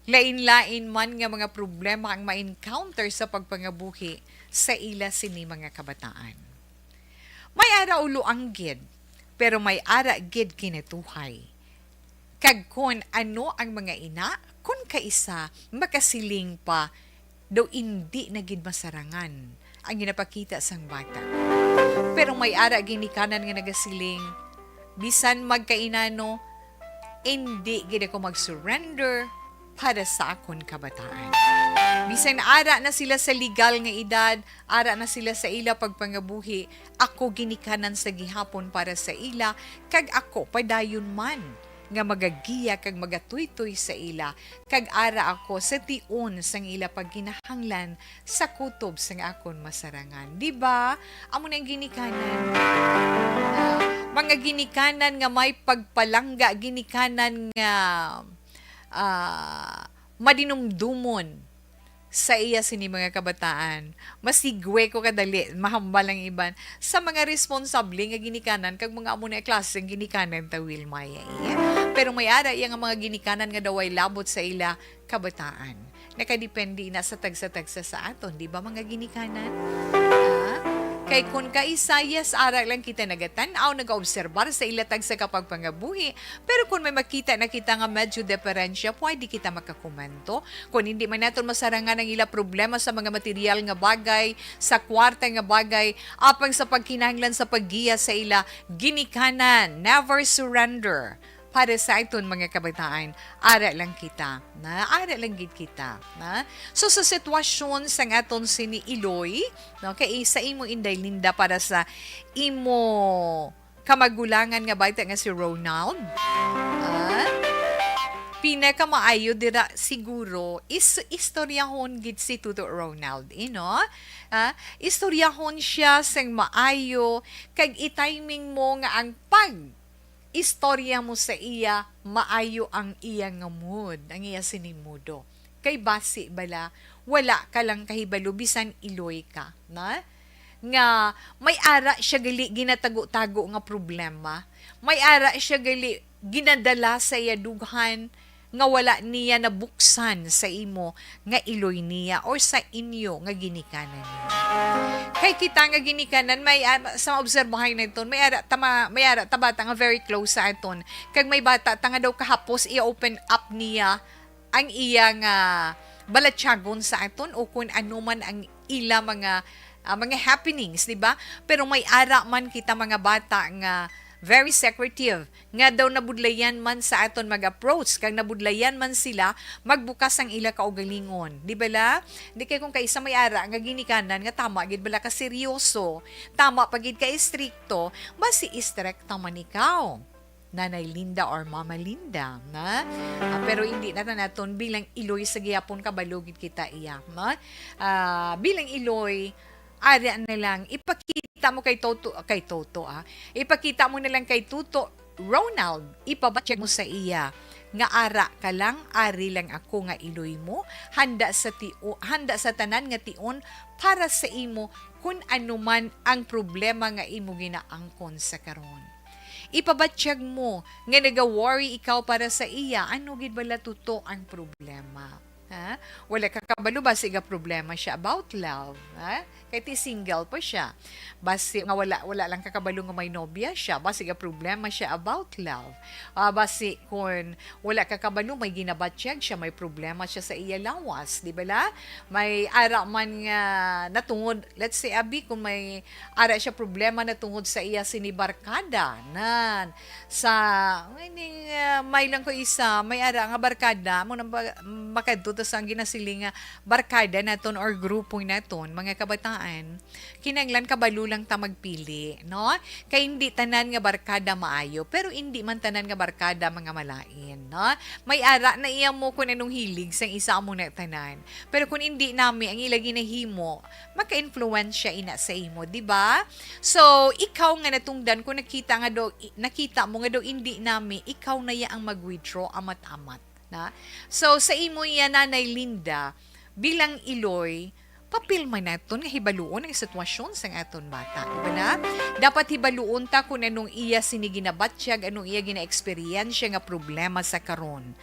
lain-lain man nga mga problema ang ma-encounter sa pagpangabuhi sa ila sini mga kabataan. May ara ulo ang gid, pero may ara gid kinatuhay. Kag kun ano ang mga ina, kun kaisa makasiling pa, daw hindi na gid masarangan ang ginapakita sang bata. Pero may ara ginikanan nga nagasiling, bisan magkainano, hindi gid ako mag-surrender para sa akon kabataan. Bisan ara na sila sa legal nga edad, ara na sila sa ila pagpangabuhi, ako ginikanan sa gihapon para sa ila, kag ako padayon man nga magagiya kag magatuytoy sa ila, kag ara ako sa tion sang ila pagginahanglan sa kutob sang akon masarangan. Diba? Amo na ginikanan. Mga ginikanan nga may pagpalangga, ginikanan nga madinumdumon sa iya sini mga kabataan. Masigwe ko kadali, mahambal ang iban sa mga responsable nga ginikanan kag mga amo na klase ng ginikanan ta Wilmaya. Pero may ara iya nga mga ginikanan nga daw ay labot sa ila kabataan. Nakadepende na sa tagsa-tagsa sa aton, di ba mga ginikanan? Kay kun kaisayas ara lang kita nagatanaw, nagaobserbar sa ilatag sa kapagpangabuhi. Pero kung may makita na kita nga medyo diferensya, pwede kita makakomento. Kung hindi man natin masarangan ang ila problema sa mga material nga bagay, sa kwarta nga bagay, apang sa pagkinahanglan sa paggiya sa ila, ginikanan, never surrender. Para sa iton mga kabataan, ara lang kita, na ara lang gid kita, na. So sa sitwasyon sa aton sini Iloy, no, kay sa imo Inday Linda para sa imo kamagulangan nga bata nga si Ronald, pinakamaayo dira siguro istoryahon gid si Tuto Ronald, istoryahon siya sang maayo kag i-timing mo nga ang istorya mo sa iya, maayo ang iya nga mood, ang iya sinimudo. Kay basi bala, wala ka lang kahibalo, bisan Iloy ka, na? Nga, may ara siya gali ginatago-tago nga problema, may ara siya gali ginadala sa iya dughan, nga wala niya nabuksan sa imo nga iloy niya or sa inyo nga ginikanan niya. Kay kita nga ginikanan may sa obserbahay na iton may ara tabata nga very close sa aton kag may bata ta nga daw kahapos i-open up niya ang iya nga balatyagon sa aton o kung ano man ang ila mga happenings, di ba? Pero may ara man kita mga bata nga very secretive. Nga daw nabudlayan man sa aton mag-approach. Kag nabudlayan man sila, magbukas ang ila kaugalingon. Di bala? Di kay kung kaisa may ara nga ginikanan nga tama gid bala ka seryoso. Tama pagid ka istrikto, basi istrikta man ikaw. Nanay Linda or Mama Linda, na? Pero hindi na naton bilang iloy sa gihapon kabalugid kita iya, na? Bilang iloy, ari na lang ipakita mo kay Toto, ipakita mo na lang kay Tuto Ronald, ipabatsyag mo sa iya nga ara ka lang, ari lang ako nga iloy mo, handa sa tanan nga tion para sa imo kung ano man ang problema nga imo ginaangkon sa karon. Ipabatsyag mo nga nag-worry ikaw para sa iya, ano gid bala tuto ang problema? Ha? Wala ka kabalo ba siga problema siya about love, ha? Kahit single pa siya. Basi nga wala lang kakabalo nga may nobya siya, basi nga problema siya about love. Basi kung wala kakabalo may ginabatsyag siya, may problema siya sa iya lawas, di ba la? May ara man nga natungod, let's say abi kung may ara siya problema natungod sa iya sinibarkada nan sa may lang ko isa, may ara nga barkada mo nang makadto sa ginasiling nga barkada naton or grupo naton mga kabataan kinanglan kabalo lang ta magpili, no? Kay hindi tanan nga barkada maayo, pero hindi man tanan nga barkada mga malain, no? May ara na iya mo kung anong hilig sang isa mo na tanan. Pero kung hindi nami ang ilagi na himo, maka-influence siya ina sa imo, di ba? So, ikaw nga natungdan kung nakita mo nga daw hindi nami, ikaw na ya ang mag-withdraw amat-amat, na? So, sa imo ya Nanay Linda, bilang iloy, papil man naton nga hibaluon ang sitwasyon sa aton bata. Diba na? Dapat hibaluon ta kung anong iya siniginabatsyag, anong iya gina-experiensya nga problema sa karon.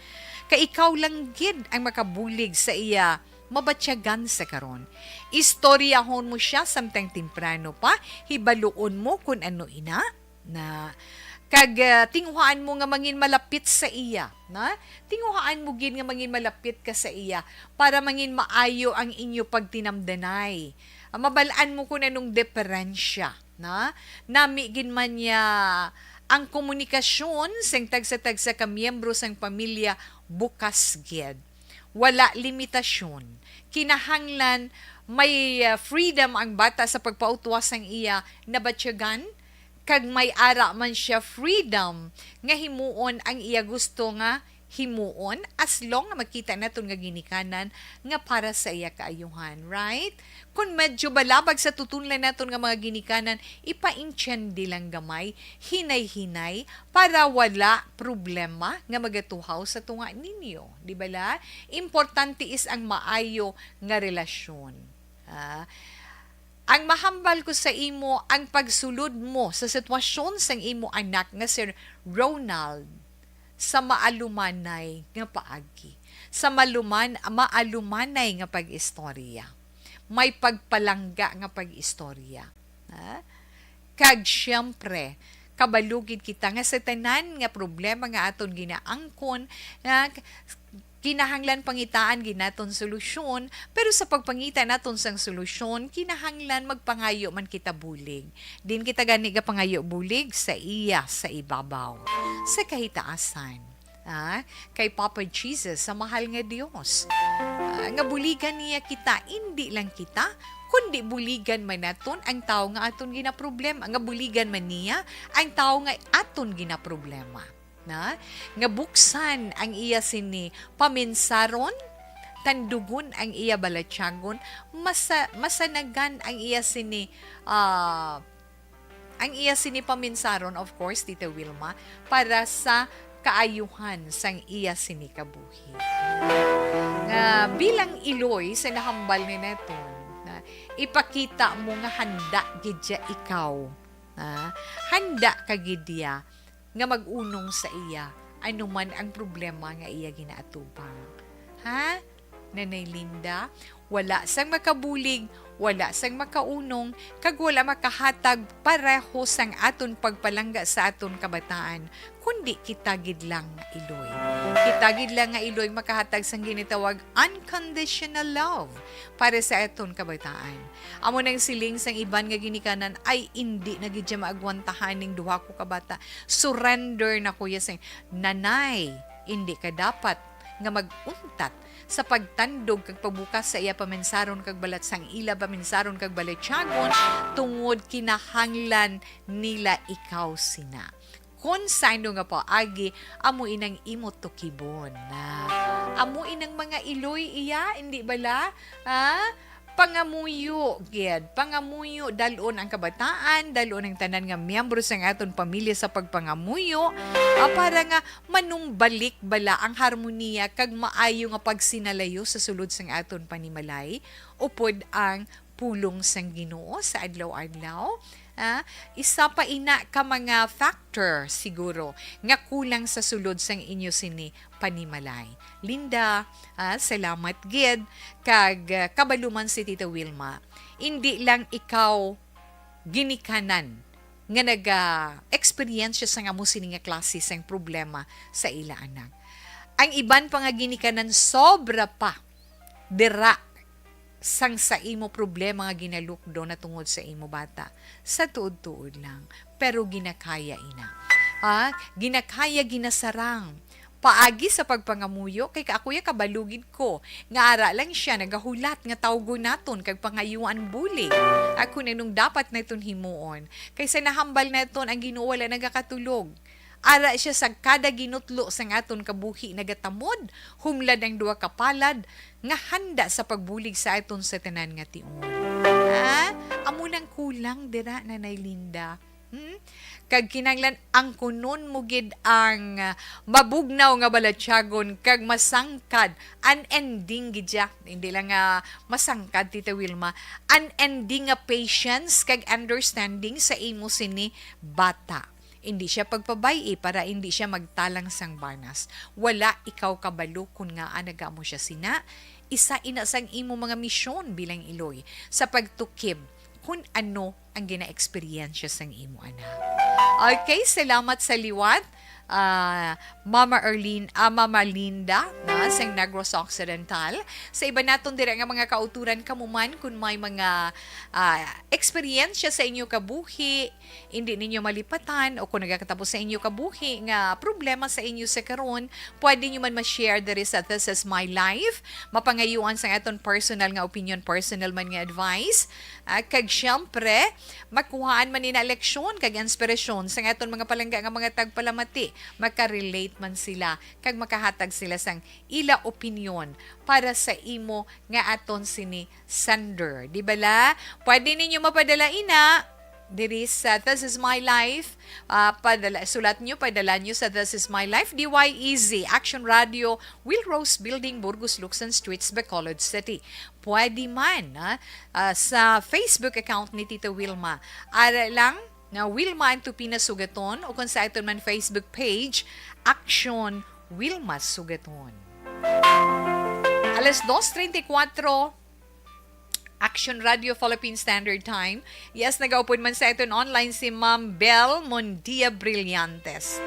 Kay ikaw lang gid ang makabulig sa iya mabatsyagan sa karon. Istoryahon mo siya samtang temprano pa, hibaluon mo kung ano ina na kag tinguhaan mo nga mangin malapit sa iya, na? Tinguhaan mo gid nga mangin malapit ka sa iya para mangin maayo ang inyo pagtinamdanay. Mabalaan mo kung anong diferensya, na? Nami gid man niya ang komunikasyon sang tagsa-tagsa ka miyembro sang pamilya bukas gid. Wala limitasyon. Kinahanglan may freedom ang bata sa pagpautwas sang iya na batsyagan, kag may ara man siya freedom nga himuon ang iya gusto nga himuon as long nga makita naton nga ginikanan nga para sa iya kaayuhan, right? Kung medyo balabag sa tutunlan naton nga mga ginikanan, ipa-inchendi lang gamay, hinay-hinay para wala problema nga magatuhaw sa tunga ninyo, di ba la? Importante is ang maayo nga relasyon. Ang mahambal ko sa imo ang pagsulod mo sa sitwasyon sang imo anak nga Sir Ronald sa maalumanay nga paagi. Sa maalumanay nga pag-istorya. May pagpalangga nga pag-istorya. Kag siyempre, kabalugid kita nga sa tanan nga problema nga aton ginaangkon, kinahanglan pangitaan ginaton solusyon, pero sa pagpangita naton sang solusyon, kinahanglan magpangayo man kita bulig. Din kita gani ga pangayo bulig sa iya sa ibabaw, sa kahitaasan. Kay Papa Jesus, sa mahal nga Dios. Nga buligan niya kita, hindi lang kita, kundi buligan man naton ang tao nga aton ginaproblema. Nga buligan man niya ang tao nga aton ginaproblema. Na nga buksan ang iya sini paminsaron, tandugon ang iya balatyagon, masanagan ang iya sini paminsaron, of course, Tita Wilma, para sa kaayuhan sang iya sini kabuhi. Nga bilang iloy sa nahambal ni neton, na ipakita mo nga handa gidya ikaw, handa ka gidya nga mag-unong sa iya ano man ang problema nga iya ginaatubang. Ha? Nanay Linda, wala sang makabulig, wala sang makaunong, kag wala makahatag pareho sang aton pagpalangga sa aton kabataan, kundi kitagid lang nga iloy. Kitagid lang nga iloy makahatag sang ginitawag unconditional love para sa aton kabataan. Amo nang siling sang iban nga ginikanan ay hindi na gid maagwantahan ning duha ko kabata. Surrender na kuya sang nanay, hindi ka dapat nga maguntat sa pagtandog kag pagbukas sa iya paminsaron kag balat sang ila paminsaron kag baletsagon tungod kinahanglan nila ikaw sina. Kung sino nga paagi, amo inang imo tukibon na. Amo inang mga iloy iya, hindi bala? Ha? Pangamuyo, gid. Pangamuyo, dalon ang kabataan, dalon ang tanan nga miyembro sa aton pamilya sa pagpangamuyo, para nga manumbalik bala ang harmonia kag maayo nga pagsinalayo sa sulod sang aton panimalay, upod ang pulong sang Ginoo sa adlaw-adlaw. Isa pa ina ka mga factor siguro nga kulang sa sulod sang inyo sini panimalay. Linda, salamat gid kag kabaluman si Tita Wilma. Hindi lang ikaw ginikanan nga naga-experience sa nga mo sini nga klase sang problema sa ila anak. Ang iban pa nga ginikanan sobra pa dira sang sa imo problema nga ginalukdo na tungod sa imo bata. Sa tuod-tuod lang. Pero ginakaya ina. Ginakaya ginasarang. Paagi sa pagpangamuyo, kay kaakuya kabalugid ko. Nga ara lang siya, nagahulat nga tawgo naton, kag pangayuan bulig. Ako na nung dapat na itong himuon. Kaysa nahambal na iton, ang Ginoo wala nagakatulog. Ara siya sa kada ginutlo sa aton kabuhi nagatamod, humlad ang duwa kapalad, nga handa sa pagbulig sa aton sa tanan nga tion. Amo nang kulang dira Nanay Linda. Kag kinanglan ang kunon mo gid ang mabugnaw nga balatyagon kag masangkad unending gid ya. Hindi lang masangkad Tita Wilma, unending nga patience kag understanding sa imo sini bata. Hindi siya pagpabay para hindi siya magtalang sang barnas. Wala ikaw kabalo kung nga anaga mo siya sina. Isa ina sang imo mga misyon bilang iloy sa pagtukib kung ano ang gina-experience sang imo anak. Okay, salamat sa liwat. Mama Mama Linda sang Negros Occidental. Sa iba naton dira nga mga kauturan kamuman kung may mga experience sa inyo kabuhi, hindi ninyo malipatan o kung nagakatapos sa inyo kabuhi nga problema sa inyo sa karon, pwede nyo man ma-share diri sa This Is My Life. Mapangayuan sa aton personal nga opinion, personal man nga advice. Kag syempre, makuhaan man nina leksyon kag inspirasyon sa aton mga palangga nga mga tagpalamati. Makarelate man sila kag makahatag sila sang ila opinion para sa imo nga aton sini sender. Di bala? Pwede ninyo mapadala ina diri sa This Is My Life. Sulat nyo, padala nyo sa This Is My Life, DYEZ, Action Radio, Willrose Building, Burgos, Luxon Streets, Bacolod City. Pwede man sa Facebook account ni Tita Wilma. Ara lang na Wilma and Tupina Sugaton o kung sa ito man Facebook page, Action Wilma Sugaton. Alas 2:34, Action Radio Philippine Standard Time. Yes, nag-open man sa ito online si Ma'am Bel Mondia Brillantes.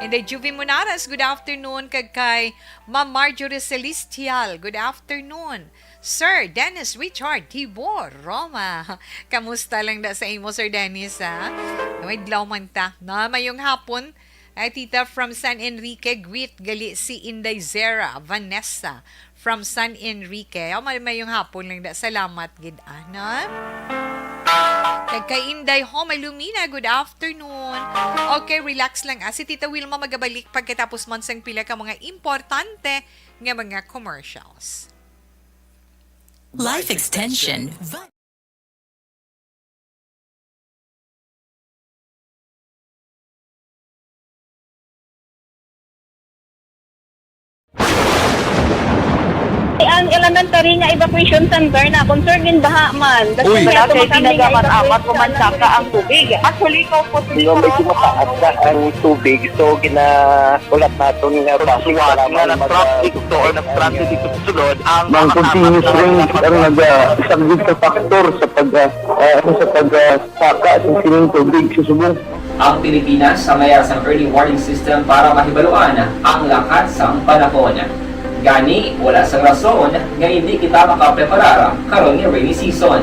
And the Juvie Munaras, good afternoon. Kay Ma'am Marjorie Celestial, good afternoon. Sir Dennis Richard Tibor Roma. Kamusta lang da sa imo, Sir Dennis, May dlaw man ta. Mayong hapon. Tita from San Enrique, greet gali si Inday Zera Vanessa from San Enrique. Mayong hapon lang da. Salamat, gid ana. Kay Inday Home Lumina, good afternoon. Okay, relax lang. Si Tita Wilma magabalik pagkatapos man sang pila ka mga importante nga mga commercials. Life Extension. ang elementary nga evacuation center na concerned din baha man. Uy, kaya kasi tumakaming amat kumansaka ang tubig. Actually, ko po medyo mataas na ang tubig. So, ulat natin nga pasiwala nga ng traffic to or ng transit dito sa sulod. Ang continuous rain ang nagsaglit sa factor sa pagsaka at sining tubig sa subong. Ang Pilipinas sa mayas ang early warning system para mahibaluan ang lakat sang panahon. Gani, wala sang rason nga hindi kita makapreparar karon nga rainy season.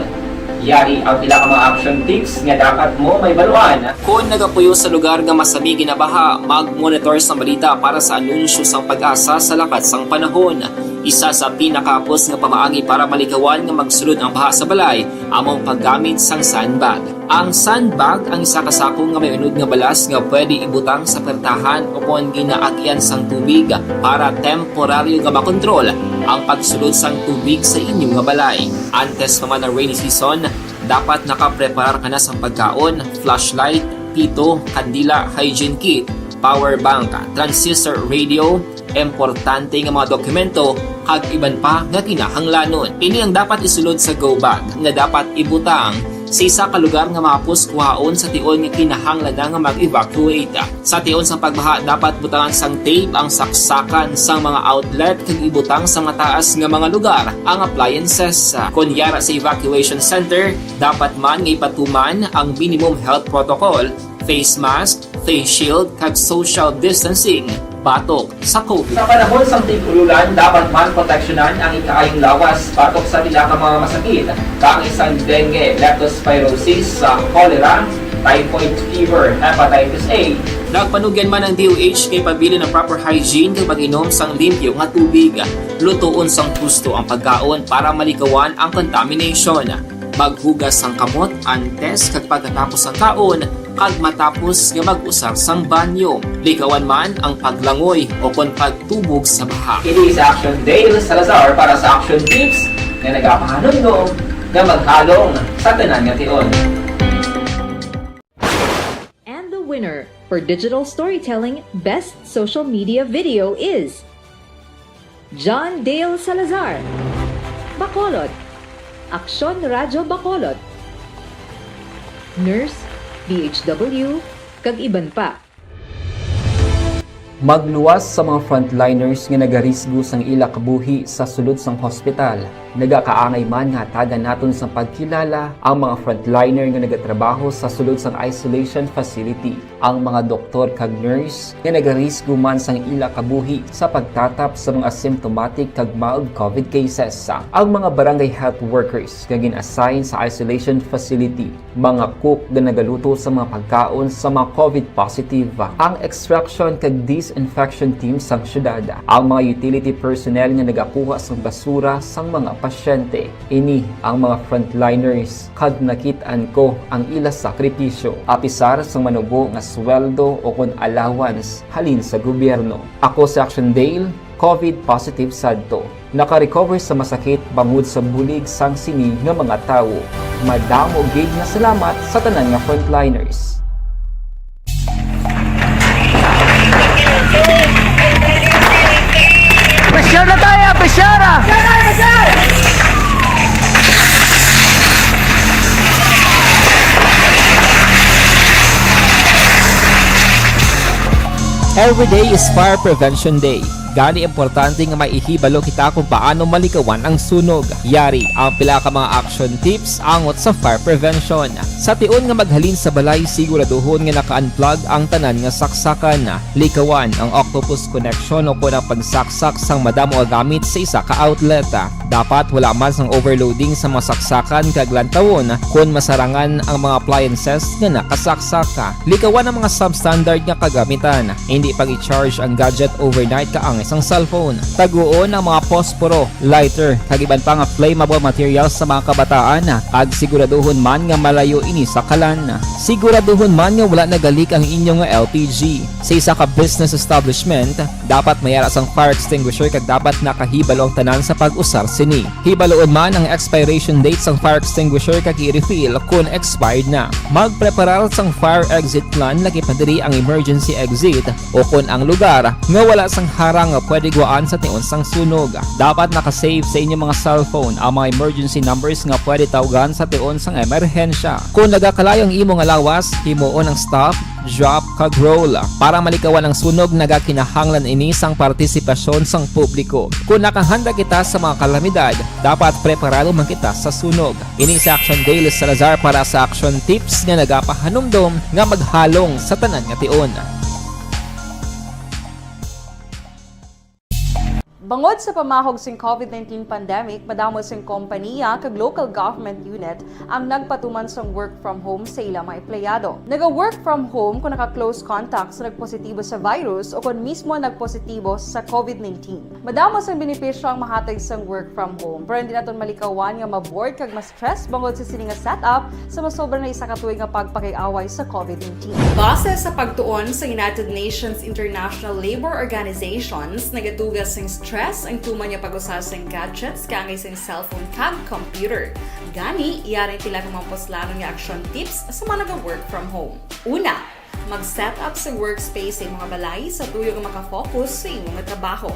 Yari ang pila ka mga action tips nga dapat mo may baluan. Kung nagapuyo sa lugar nga masabi ginabaha, mag-monitor sa balita para sa anunsyo sang pag-asa sa lakat sang panahon. Isa sa pinakapos nga pamaagi para malikawan nga magsulod ang baha sa balay, among paggamit sang sandbag. Ang sandbag ang isa kasakong nga may unod nga balas nga pwede ibutang sa pertahan upon ginaagyan sang tubig para temporaryo nga makontrol ang pagsulod sang tubig sa inyong nga balay. Antes naman ng rainy season, dapat nakapreparar ka na sa pagkaon, flashlight, pito, kandila, hygiene kit, power bank, transistor radio, importante nga mga dokumento kag iban pa nga kinahanglanon. Ini ang dapat isulod sa go bag nga dapat ibutang sa isa ka lugar nga mapus kuhaon sa tion nga kinahanglan nga mag-evacuate. Sa tion sa pagbaha dapat butangan sang tape ang saksakan sang mga outlet kag ibutang sa mataas nga mga lugar ang appliances. Kunyara sa evacuation center, dapat man nga ipatuman ang minimum health protocol, face mask, face shield kag social distancing batok sa COVID. Sa panahon sa tig-ululan, dapat man proteksyonan ang ikaayong lawas batok sa pila ka mga masakit, kang isang dengue, leptospirosis, cholera, typhoid fever, hepatitis A. Nagpanugyan man ang DOH kay pabili ng proper hygiene kay pag-inom sang limpyo nga tubig. Lutuon sang husto ang pagkaon para malikawan ang contamination. Maghugas sang kamot antes kag pagkatapos ang kaon kag matapos nga mag-usar sang banyo. Likawan man ang paglangoy o kon pagtubog sa baha. Ini sa Action Dale Salazar para sa action tips nga nagapahanong nga maghalong sa tanan nga tion. And the winner for Digital Storytelling Best Social Media Video is John Dale Salazar, Bacolod, Aksyon Radyo Bacolod, Nurse, DHW, kag iban pa. Magluwas sa mga frontliners nga nagarisgo sang ila kabuhi sa sulod sang hospital. Nagakaangay man nga tagan naton sa pagkilala ang mga frontliner nga nagatrabaho sa sulod sang isolation facility. Ang mga doktor kag nurse nga nagarisgo man sang ila kabuhi sa pagtatap sa mga symptomatic kag mild COVID cases. Ang mga barangay health workers nga gin-assign sa isolation facility, mga cook nga nagaluto sa mga pagkaon sa mga COVID positive. Ang extraction kag disinfection team sang syudad, ang mga utility personnel nga nagakuha sang basura sang mga pasyente. Ini ang mga frontliners kad nakitaan ko ang ila sakripisyo apisar sang manubo nga sweldo o kon allowance halin sa gobyerno. Ako sa Action Dale, COVID positive sadto. Naka-recover sa masakit bangod sa bulig sang sini nga mga tawo. Madamo gid na salamat sa tanan nga frontliners. Pressure na tayo! Pressure! Every day is Fire Prevention Day. Gani importante nga maihibalo kita kung paano malikawan ang sunog. Yari ang pila ka mga action tips angot sa fire prevention. Sa tion nga maghalin sa balay, siguraduhon nga naka-unplug ang tanan nga saksakan. Likawan ang octopus connection o kung ang pagsaksak sang madamo nga gamit sa isa ka outlet. Dapat wala man sang overloading sa mga saksakan kag lantawon kung masarangan ang mga appliances nga nakasaksaka. Likawan ang mga substandard nga kagamitan. Hindi pag i-charge ang gadget overnight kaang isang cellphone. Taguon ang mga posporo, lighter, kag iban pa nga flammable materials sa mga kabataan. Ag siguraduhon man nga malayo ini sa kalan. Siguraduhon man nga wala nagalik ang inyong LPG. Sa isa ka business establishment, dapat mayara sang fire extinguisher kag dapat nakahibalo ang tanan sa pag-usar sini. Hibaloon man ang expiration date sang fire extinguisher kag i-refill kung expired na. Magpreparar sang fire exit plan lagi pa diri ang emergency exit o kung ang lugar nga wala sang harang nga pwede guaan sa tion sang sunog. Dapat nakasave sa inyong mga cellphone ang mga emergency numbers nga pwede tawagan sa tion sang emerhensya. Kung nagakalayang imong alawas, himuon ang stop, drop kag roll para malikawan ang sunog nagakinahanglan ini sang partisipasyon sang publiko. Kung nakahanda kita sa mga kalamidad, dapat preparado man kita sa sunog. Ini sa Action Dale Salazar para sa action tips nga nagapahanumdom nga maghalong sa tanan nga tion. Bangod sa pamahog sing COVID-19 pandemic, madamo sing kompanya kag local government unit ang nagpatuman sang work from home sa ilang mga empleyado. Naga-work from home kung naka-close contacts na nagpositibo sa virus o kung mismo nagpositibo sa COVID-19. Madamo sang benepisyo ang mahatag sang work from home, pero hindi naton malikawan nga ma-bored kag ma-stress bangod sa sini nga setup sa masobra na isa ka tuig nga pagpakiaway sa COVID-19. Base sa pagtuon sa United Nations International Labor Organizations, nagatugas sing stress ang tuman niya pag-usas ng gadgets kangay sa cellphone kag computer. Gani, iyari tila kang mga poslano nga action tips sa mga nag-work from home. Una, mag-set up sa workspace sa imong balay sa tuyo nga makafocus sa imong trabaho.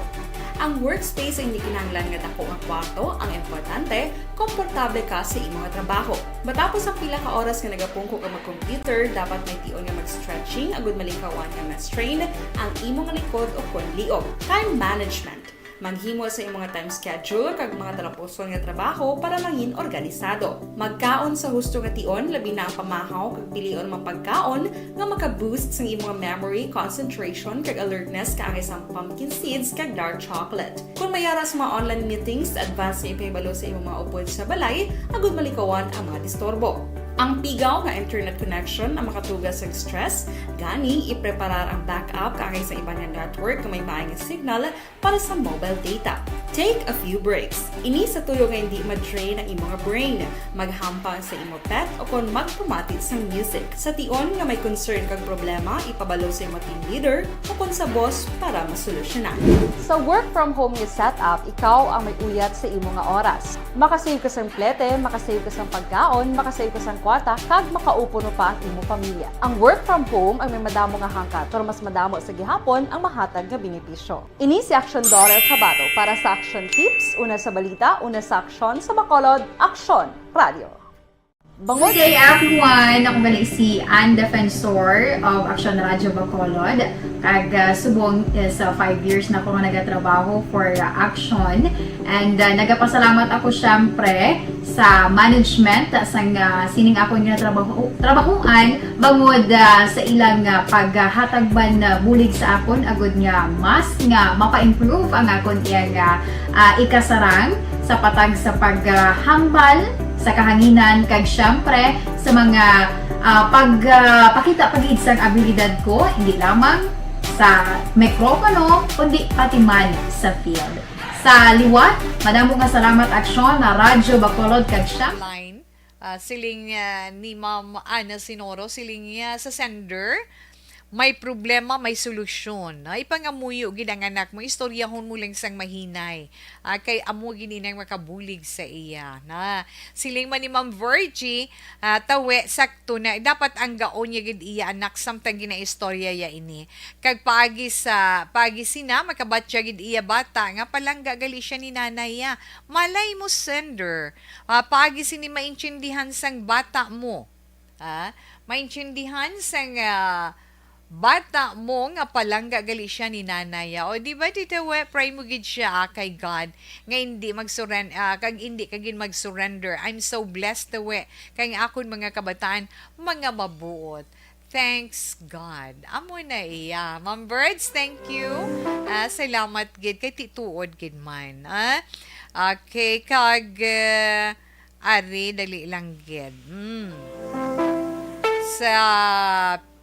Ang workspace ay hindi kinahanglan nga dako nga kwarto, ang importante, komportable ka sa imong trabaho. Matapos ang pila ka oras nga nagapungko ka mag-computer, dapat may tion nga mag-stretching agud malikawan nga ma-strain ang imong likod o kon liog. Time management. Maghimo sa imong time schedule kag mga talapuson nga trabaho para mangin organisado. Magkaon sa husto nga tion labi na ang pamahaw kag pilion mang pagkaon nga maka-boost sa imong memory, concentration kag alertness kaangay sa pumpkin seeds kag dark chocolate. Kung mayara sa mga online meetings, advance na ipahibalo sa imong mga upod sa balay, agud malikawan ang mga disturbo. Ang pigaw nga internet connection ang makatugas sa stress, gani ipreparar ang backup kaangay sa ibang nga network nga may maayong signal para sa mobile data. Take a few breaks. Ini sa tuyo nga hindi ma-drain ang imong brain, maghampang sa imong pet o kung magpumati sa music. Sa tion nga may concern kag problema, ipabalo sa imong team leader o kung sa boss para masolusyonan. Sa work from home nga setup, ikaw ang may uyat sa imong nga oras. Makasave ka sa plete, makasave ka sa pagkaon, makasave ka sa kwarta, kag makaupo no pa ang imong pamilya. Ang work from home ay may madamo nga hangkat, pero mas madamo sa gihapon ang mahatag nga benepisyo. Ini si Action Dorel Cabato para sa Action Tips, una sa balita, una sa aksyon sa Bacolod, Aksyon Radio. Good day everyone! Ako balik si Ann Defensor of Action Radio Bacolod. Kag subong is 5 years na ako nga nagatrabaho for Action. And nagapasalamat ako syempre sa management sang sining ako nga trabahuan bangod sa ilang paghatagban bulig sa akon agud nga mas nga mapa-improve ang akon iyang ikasarang sa patag sa paghambal sa kahanginan kag syempre sa mga pagpakita pagid sang abilidad ko hindi lamang sa mikropono kundi pati man sa field. Sa liwat, madamo nga salamat Aksyon na Radyo Bacolod kag syempre Line, siling ni Ma'am Ana Sinoro, siling sa sender, may problema, may solusyon. Ipangamuyo gid ang anak mo, istoryahon mo lang sang mahinay. Kay amo gininang makabulig sa iya. Na siling man ni Ma'am Virgie, tawe sakto na dapat ang gaon niya gid iya anak samtang ginaistorya ya ini. Kag pagi sina makabatya gid iya bata nga palangga gali siya ni nanay ya. Malay mo sender. Pagi sini maintindihan sang bata mo. Maintindihan sang bata mo nga palangga gali siya ni nanay. O di ba dito pray mo gid siya kay God nga hindi kag hindi kagin mag-surrender. I'm so blessed kay nga akon mga kabataan mga mabuot. Thanks God. Amo na iya. Ma'am Birds, thank you. Salamat gid kay tituod gid man. Okay, kag ari dali lang gid. Sa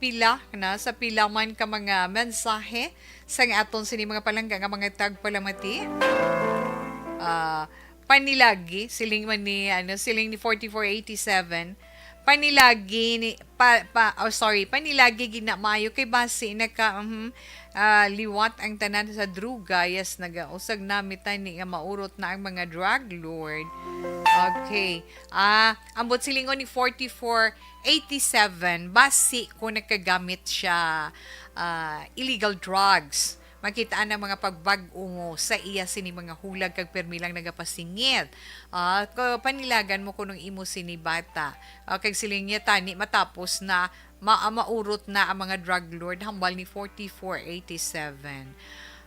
pila man ka mga mensahe sa aton sini mga palangga nga mga tagpalamati. Panilagi siling man ni siling ni 4487 panilagi ni panilagi ginamayo kay base naka liwat ang tanan sa druga, yes, nagausag namitan ni nga maurot na ang mga drug lord. Okay. Ambot silingon ni 4487 base kung nakagamit siya illegal drugs. Makitaan ang mga pagbag-ungo sa iya sini mga hulag kag permilang nagapasingit. Panilagan mo kunong imo sini bata. Kag siling niya tani matapos na maurot na ang mga drug lord hambal ni 4487.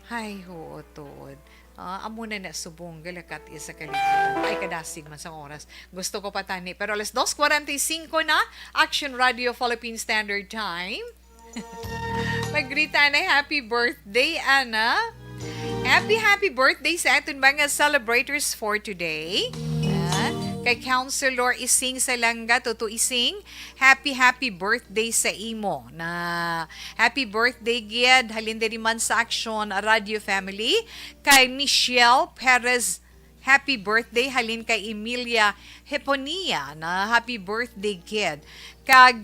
Ay, huotod. Amo na subong galakat isa kalibutan. Ay, kadasig man sa oras. Gusto ko patani. Pero alas 2:45 na, Action Radio Philippine Standard Time. Magrita na happy birthday, Ana. Happy birthday sa aton mga celebrators for today. Kay Counselor Ising Salanga, Toto Ising, happy birthday sa imo. Na happy birthday gid halindiri man sa Action Radio Family. Kay Michelle Perez, happy birthday halin kay Emilia Heponia na happy birthday kid. Kag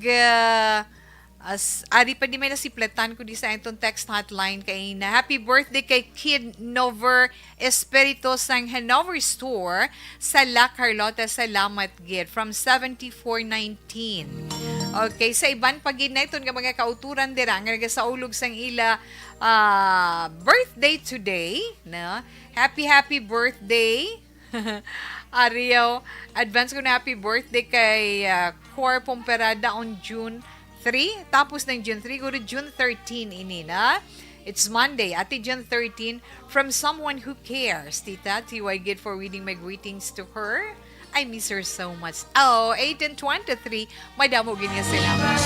ari pa di may nasipletan ko di sa itong text hotline kay na happy birthday kay Kid Nover Espirito sang Hanover Store sa La Carlota. Salamat gid from 7419. Okay, sa iban pagid na itong mga kauturan dira nga sa ulog sang ila birthday today, no? Happy birthday. Ariyo, advance ko na happy birthday kay Cor Pomperada on June 3, tapos ng June 3, go to June 13 ini na. It's Monday, Ate June 13, from someone who cares. Tita, TY Gid for reading my greetings to her. I miss her so much. 8:23, madamo ganyan salamat.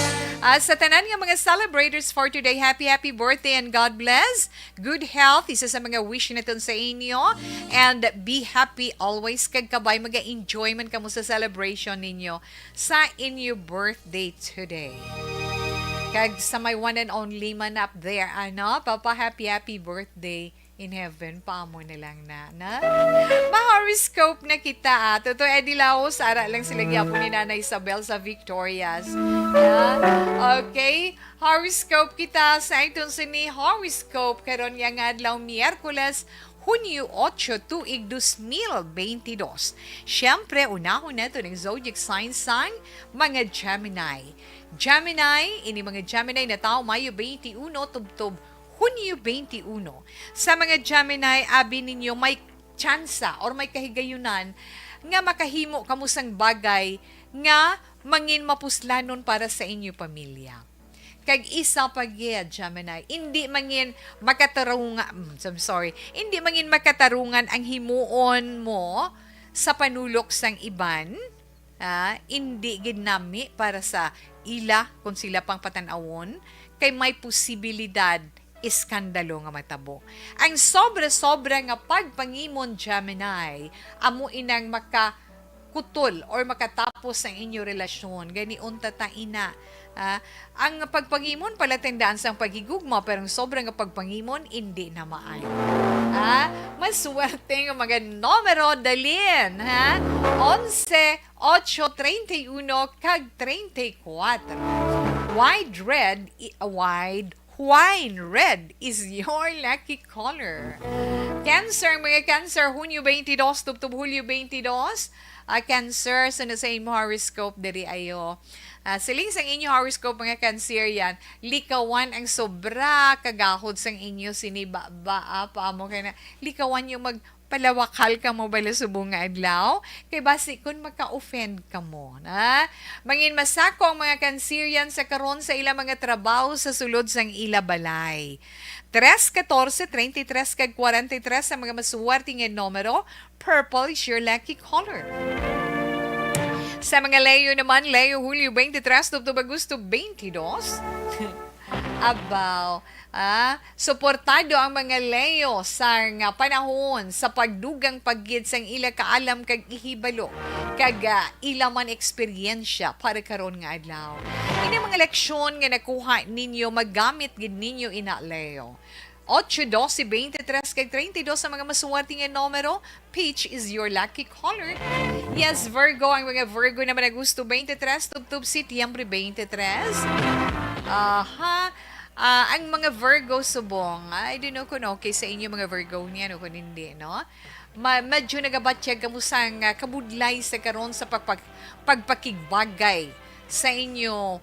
Sa tanan nga mga celebrators for today, happy birthday and God bless. Good health, isa sa mga wish natin sa inyo. And be happy always. Kag kabay, mag-enjoy man kamo sa celebration ninyo sa inyo birthday today. Kag sa my one and only man up there, Papa, happy birthday in heaven. Paamo na lang na. Ma-horoscope na kita. Totoo, Eddie Laos, ara lang sila gyapon ni Nana Isabel sa Victorias. Okay, horoscope kita sa itong sini horoscope karon yang adlaw Miyerkules, Hunyo 8, tuig 2022. Siyempre, unahon na ito ng zodiac sign sang mga Gemini. Ini mga Gemini na tao Mayo 21, tubtob Hunyo 21. Sa mga Gemini, abi ninyo may tsansa or may kahigayunan nga makahimo kamusang bagay nga mangin mapuslanon para sa inyo pamilya. Kag isa pa gyud Gemini, hindi mangin makatarungan ang himuon mo sa panulok sang iban. Hindi gid nami para sa ila kung sila pang patanawon kay may posibilidad iskandalo nga matabo. Ang sobra-sobra nga pagpangimon Gemini, amo inang makakutol or makatapos ang inyo relasyon. Gani unta ta ina. Ang pagpangimon pala tendaan sa pagigugma pero ang sobrang pagpangimon hindi na maayo. Maswerte nga mga numero dalin. 11, 8, 31, kag 34. Wine red is your lucky color. Cancer, mga Cancer, Hunyo 22, tubtob Hulyo 22. Cancer, sa same horoscope, diri ayo. Siling sang inyo horoscope, mga Cancer yan, likawan ang sobra kagahod sang inyo siniba-ba, paamo kayo na, likawan yung palawakal ka mo bala subong nga adlaw kay basi kun maka-offend ka mo na mangin masako ang mga Cancerian sa karon sa ila mga trabaho sa sulod sang ila balay. 3, 14, 33 kag 43 sa mga masuwerte nga numero. Purple is your lucky color. Sa mga Leo naman, Leo Hulyo 23 tubtob Agosto 22. Abaw. Suportado ang mga Leo sa nga panahon sa pagdugang paggid sang ila kaalam kag ihibalo kag ila man eksperyensya para karon nga adlaw. Ini mga leksyon nga nakuha ninyo magamit gid ninyo ina Leo. 8, 12, 23, kag 32 sa mga masuwerte nga numero. Peach is your lucky color. Yes, Virgo. Ang mga Virgo naman na gusto 23, tubtub si Tiambre 23. Ang mga Virgo subong, I don't know kung okay sa inyo mga Virgo niya, no, kung hindi, no? Medyo nagabatyag kamusang kabudlay sa karon sa pagpakigbagay sa inyo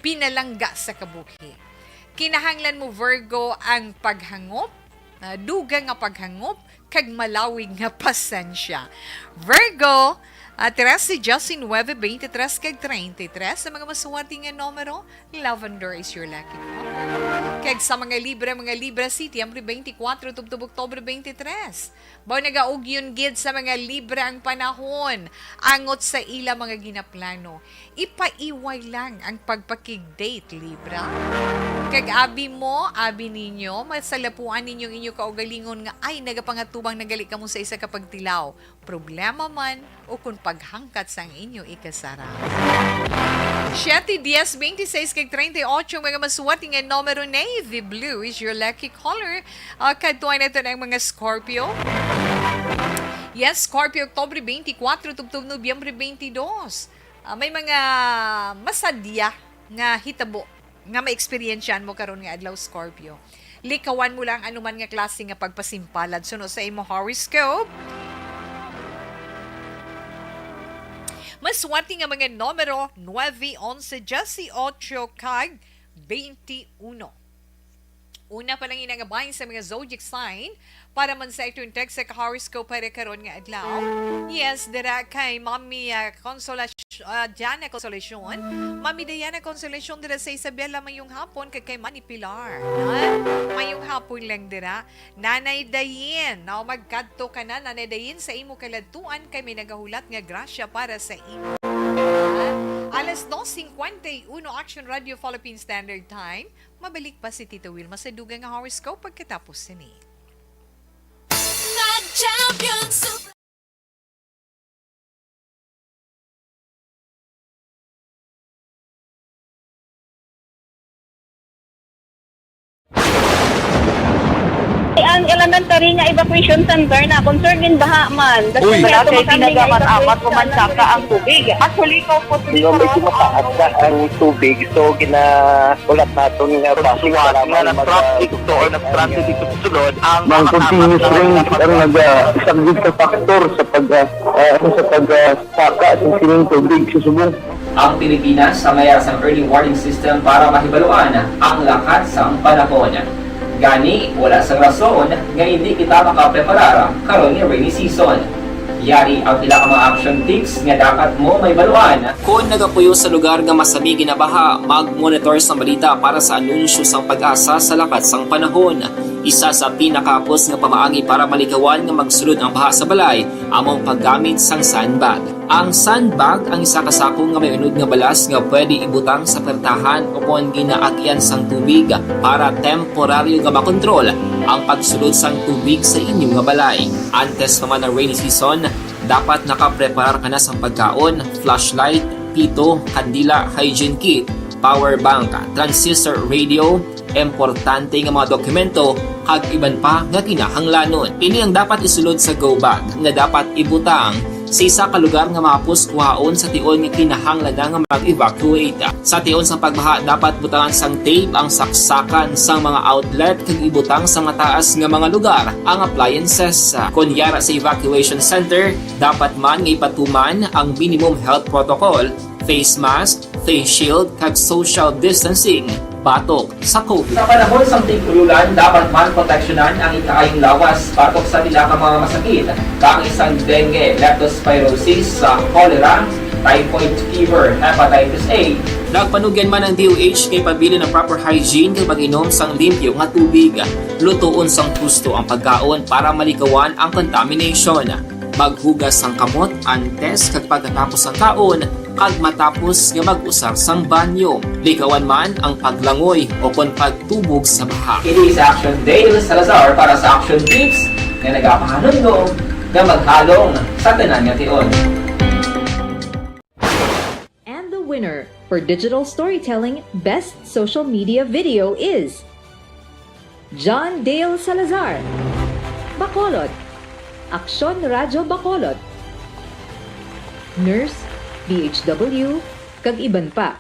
pinalangga sa kabuhi. Kinahanglan mo Virgo ang paghangop, duga nga paghangop, kag malawig nga pasensya. Virgo, tira si Justin 9, 23 kag 33 sa mga masuwerte nga numero. Lavender is your lucky color. Kag sa mga Libra City, ang 24, tubtub Oktobre 23. Bao nagaog yun gid sa mga Libra ang panahon. Angot sa ila mga ginaplano. Ipaiway lang ang pagpakig-date, Libra. Kag abi ninyo, masalapuan ninyong inyo kaugalingon nga ay nagapangatubang nagali ka mo sa isa ka pagtilaw. Problema man o kung paghangkat sang inyo ikasara. 7, 10, 26 kag 38 mga masuwerte nga numero. Navy blue is your lucky color. Kadtuan na ito ng mga Scorpio. Yes, Scorpio, Oktobre 24, tubtub Nobyembre 22. May mga masadya nga hitabo nga ma-experiensyan mo karon nga adlaw Scorpio. Likawan mo lang anuman nga klase nga pagpasimpalad suno sa imo horoscope. Maswerte nga mga numero 9, 11, 18 kag 21. Una pa lang inangabahin sa mga zodiac sign para man sa itong text sa horoscope para karon nga adlaw. Yes, dira kay Mami Diana Consolacion. Mami Diana Consolacion dira sa Isabela mayong hapon kay Manny Pilar. Mayong hapon lang dira. Nanay Dayin, now magkadto ka na Nanay Dayin sa imo kaladtuan kay may nagahulat nga grasya para sa imo. Alas 2:51 Action Radio Philippine Standard Time. Mabalik pa si Tito Wilma sa dugang nga horoscope pagkatapos ni. Ang elementary nga evacuation center na concern din baha man. Uy, kaya kay pinagaman apat pumansaka ang tubig. Actually, ko po medyo mataas na ang tubig. So, ginaulat natin nga pasiwala nga ng traffic to or ng-transit dito sa sulod. Ang continuous rain ang nag-subject sa factor sa pagsaka at sining tubig sa subong. Ang Pilipinas sa mayroon sa early warning system para mahibaluan ang lakas ng panahon. Gani, wala sang rason nga hindi kita makapreparara karon nga rainy season. Yari ang pila ka mga action tips nga dapat mo may baluan. Kung nagapuyo sa lugar nga masami ginabaha, mag-monitor sa balita para sa anunsyo sang pag-asa sa lakas sang panahon. Isa sa pinakapos nga pamaagi para malikawan nga magsulod ang baha sa balay, among paggamit sang sandbag. Ang sandbag ang isa kasakong nga may unod nga balas nga pwede ibutang sa pertahan upon ginaagyan sang tubig para temporaryo nga makontrol ang pagsulod sang tubig sa inyong nga balay. Antes naman ng rainy season, dapat nakapreparar ka na sang pagkaon, flashlight, pito, kandila, hygiene kit, power bank, transistor radio, importante nga mga dokumento kag iban pa nga kinahanglanon. Ini ang dapat isulod sa go bag nga dapat ibutang sa isa ka lugar nga mapus kuhaon sa tion nga kinahanglan nga mag-evacuate. Sa tion sa pagbaha dapat butangan sang tape ang saksakan sang mga outlet kag ibutang sa mataas nga mga lugar ang appliances. Kunyara sa evacuation center, dapat man nga ipatuman ang minimum health protocol, face mask, face shield kag social distancing batok sa COVID. Sa panahon sa tigululan, dapat man proteksyonan ang ikaayong lawas batok sa pila ka mga masakit. Kang isang dengue, leptospirosis, cholera, typhoid fever, hepatitis A. Nagpanugyan man ang DOH kay pabili ng proper hygiene kay pag-inom sang limpyo nga tubig. Lutuon sang gusto ang pagkaon para malikawan ang contamination. Maghugas sang kamot antes kag pagkatapos ang kaon kag matapos nga mag-usar sang banyo. Likawan man ang paglangoy o kon pagtubog sa baha. It is Action Dale Salazar para sa Action Tips nga nagapahanundong nga maghalong sa tanan nga tion. And the winner for Digital Storytelling Best Social Media Video is John Dale Salazar. Bacolod, Aksyon Radyo Bacolod. Nurse, DHW, kag iban pa.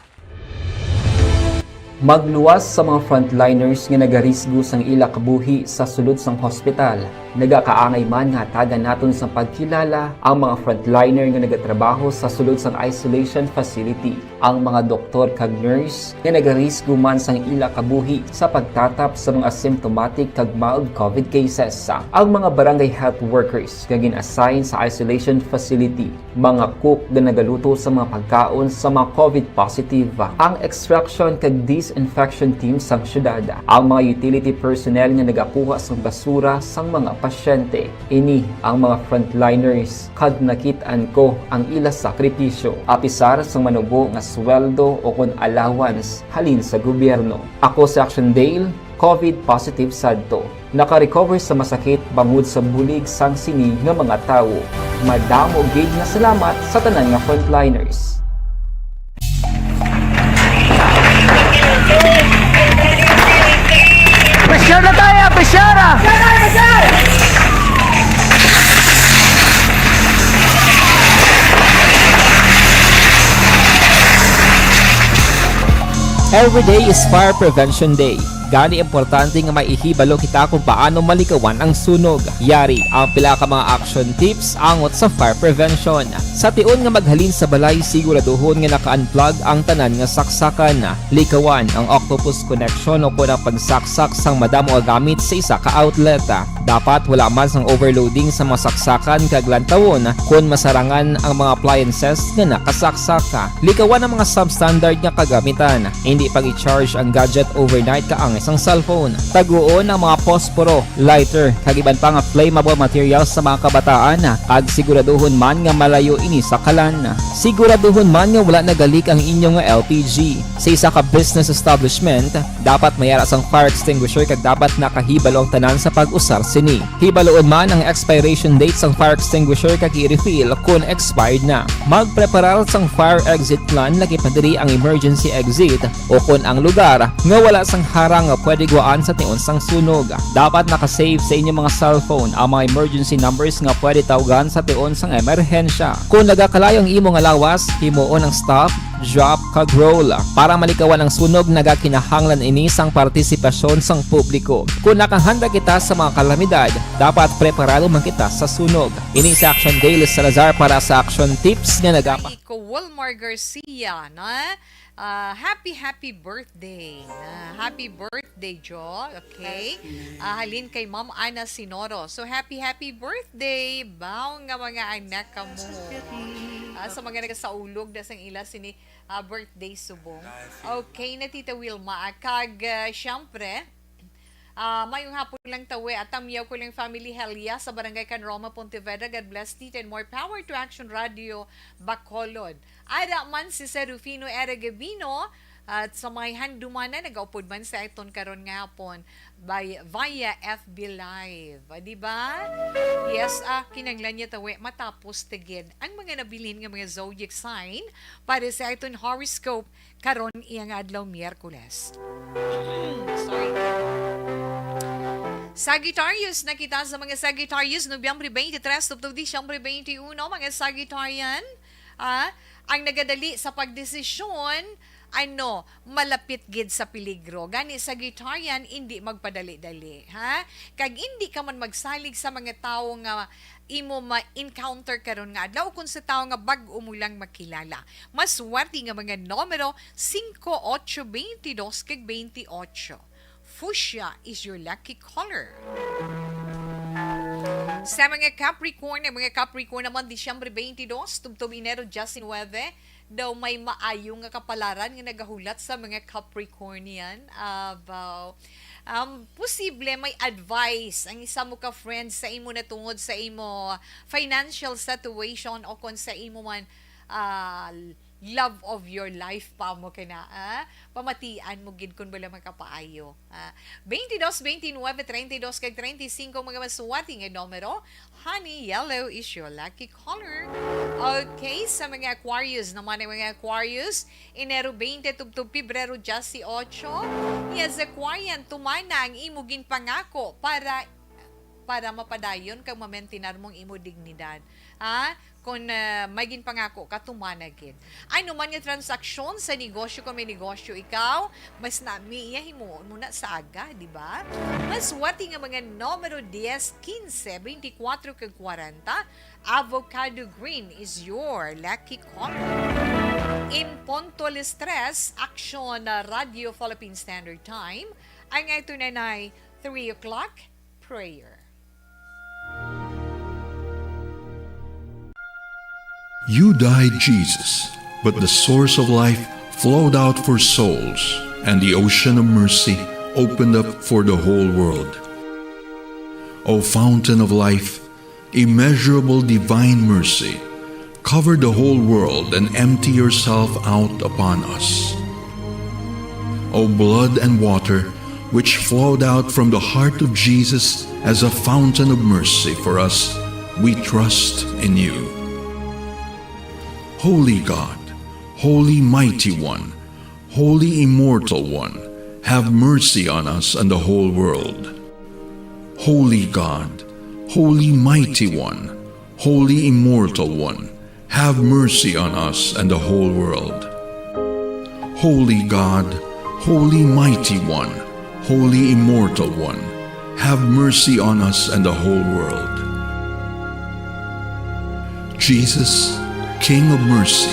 Magluwas sa mga frontliners nga nagarisgo sang ila kabuhi sa sulod sang hospital. Nagakaangay man nga tagan naton sa pagkilala ang mga frontliner nga nagatrabaho sa sulod sang isolation facility. Ang mga doktor kag nurse nga nagarisgo man sang ila kabuhi sa pagtatap sa mga asymptomatic kag mild COVID cases. Ang mga barangay health workers nga gin-assign sa isolation facility, mga cook nga nagaluto sa mga pagkaon sa mga COVID positive, ang extraction kag disinfection team sang syudad, ang mga utility personnel nga nagakuha sang basura sang mga pasyente. Ini ang mga frontliners kag nakit-an ko ang ila sakripisyo apisar sang manubo nga sweldo o kun allowance halin sa gobyerno. Ako si Action Dale, COVID positive sadto. Naka-recover sa masakit bangod sa bulig sang sini nga mga tawo. Madamo gid nga salamat sa tanan nga frontliners. Pressure na tayo! Pressure! Every day is Fire Prevention Day. Gani importante nga maihibalo kita kung paano malikawan ang sunog. Yari ang pila ka mga action tips angot sa fire prevention. Sa tiun nga maghalin sa balay, siguraduhon nga naka-unplug ang tanan nga saksakan. Likawan ang octopus connection o kung ang pagsaksak sang madamo nga gamit sa isa ka outlet. Dapat wala man sang overloading sa mga saksakan kag lantawon kung masarangan ang mga appliances nga nakasaksaka. Likawan ang mga substandard nga kagamitan. Hindi pag i-charge ang gadget overnight kaang isang cellphone. Taguon ang mga posporo, lighter, kag iban pa nga flammable materials sa mga kabataan kag siguraduhon man nga malayo ini sa kalan. Siguraduhon man nga wala nagalik ang inyong LPG. Sa isa ka business establishment, dapat mayara sang fire extinguisher kag dapat nakahibalo ang tanan sa pag-usar sini. Hibaloon man ang expiration date sang fire extinguisher kag i-refill kung expired na. Magpreparar sang fire exit plan lagi padiri ang emergency exit o kung ang lugar nga wala sang harang nga pwede guaan sa tiun sang sunog. Dapat nakasave sa inyong mga cellphone ang mga emergency numbers nga pwede tawagan sa tiun sang emerhensya. Kung nagakalayo ang imong lawas, himuon ang stop, drop kag roll para malikawan ang sunog. Nagakinahanglan ini sang partisipasyon sang publiko. Kung nakahanda kita sa mga kalamidad, dapat preparado man kita sa sunog. Ini sa Action Dale Salazar para sa Action Tips nga nagapa. Iko Wilmar Garcia, na happy birthday. Happy birthday, Jo. Okay? Halin kay Ma'am Ana Sinoro. So, happy birthday. Bao nga mga anak ka mo. Sa mga nagasaulog na sang ila sini birthday subong. Okay, na Tita Wilma. Kag, syempre, mayong hapon lang tawe at tamiyaw ko lang family Helia sa Barangay Canroma, Pontevedra. God bless Tita and more power to Action Radio Bacolod. Ada man si Serufino Eregabino at sa may handumana nagaupod man sa iton karon nga hapon via FB Live. Di ba? Yes, kinanglan niya tawe matapos tigid ang mga nabilin nga mga zodiac sign para sa iton horoscope karon iyang adlaw Miyerkules. Sorry. Sagittarius, nakita sa mga Sagittarius, Nobyembre 23 to Disyembre 21, mga Sagittarian, ang nagadali sa pagdesisyon, malapit gid sa peligro. Gani Sagittarian, hindi magpadali-dali, ha? Kag hindi ka man magsalig sa mga tao nga imo ma-encounter karon nga adlaw kung sa tao nga bag-o mo lang makilala. Maswerte nga mga numero 5, 8, 22 kag 28. Fuchsia is your lucky color. Sa mga Capricorn naman, Disyembre 22, tubtob Enero 19, daw may maayo nga kapalaran nga nagahulat sa mga Capricornian about posible may advice ang isa mo ka friends sa imo na tungod sa imo financial situation o kung sa imo man love of your life pa mo kina, pamatian mo gid kun bala makapaayo. 22, 29, 32 kag 35 mga masuwati nga numero. Honey, yellow is your lucky color. Okay, sa mga Aquarius naman, mga Aquarius, Enero 20 tubtub Pebrero 18. Yes, Aquarian, tumana ang imugin pangako para mapadayon kag mamentinar mong imo dignidad. Kung may ginpangako ka, tumanagin. Ano man nga transaksyon sa negosyo, kung may negosyo ikaw, mas namiyahin mo muna sa aga, di ba? Mas wati nga mga numero 10, 15, 24, kag 40, avocado green is your lucky color. In Punto Stress, action na Radio Philippine Standard Time, ang ito na 3 o'clock, prayer. You died, Jesus, but the source of life flowed out for souls, and the ocean of mercy opened up for the whole world. O fountain of life, immeasurable divine mercy, cover the whole world and empty yourself out upon us. O blood and water, which flowed out from the heart of Jesus as a fountain of mercy for us, we trust in you. Holy God, Holy Mighty One, Holy Immortal One, have mercy on us and the whole world. Holy God, Holy Mighty One, Holy Immortal One, have mercy on us and the whole world. Holy God, Holy Mighty One, Holy Immortal One, have mercy on us and the whole world. Jesus, King of mercy,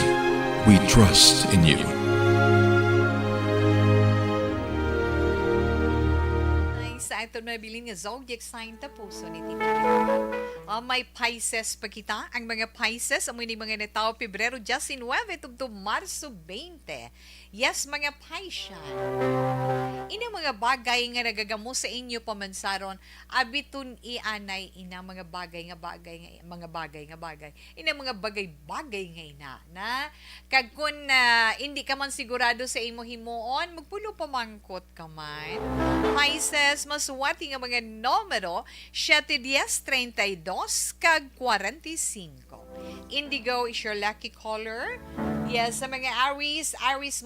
we trust in you. Ay, sa ito na bilin nga zodiac sign ta puso ni Tito. May Pisces pa kita. Ang mga Pisces, amoy ni mga natao Pebrero 19 tubto Marso 20. Yes, mga Pisces. Ina mga bagay nga nagagamo sa inyo pamansaron, abitun ianay ina mga bagay. Ina mga bagay nga ina na kag kun hindi ka man sigurado sa imo himuon, magpulo pamangkot ka man. Pisces, masuwati nga mga numero 7, 10, 32 kag 45. Indigo is your lucky color. Yes, sa mga Aries,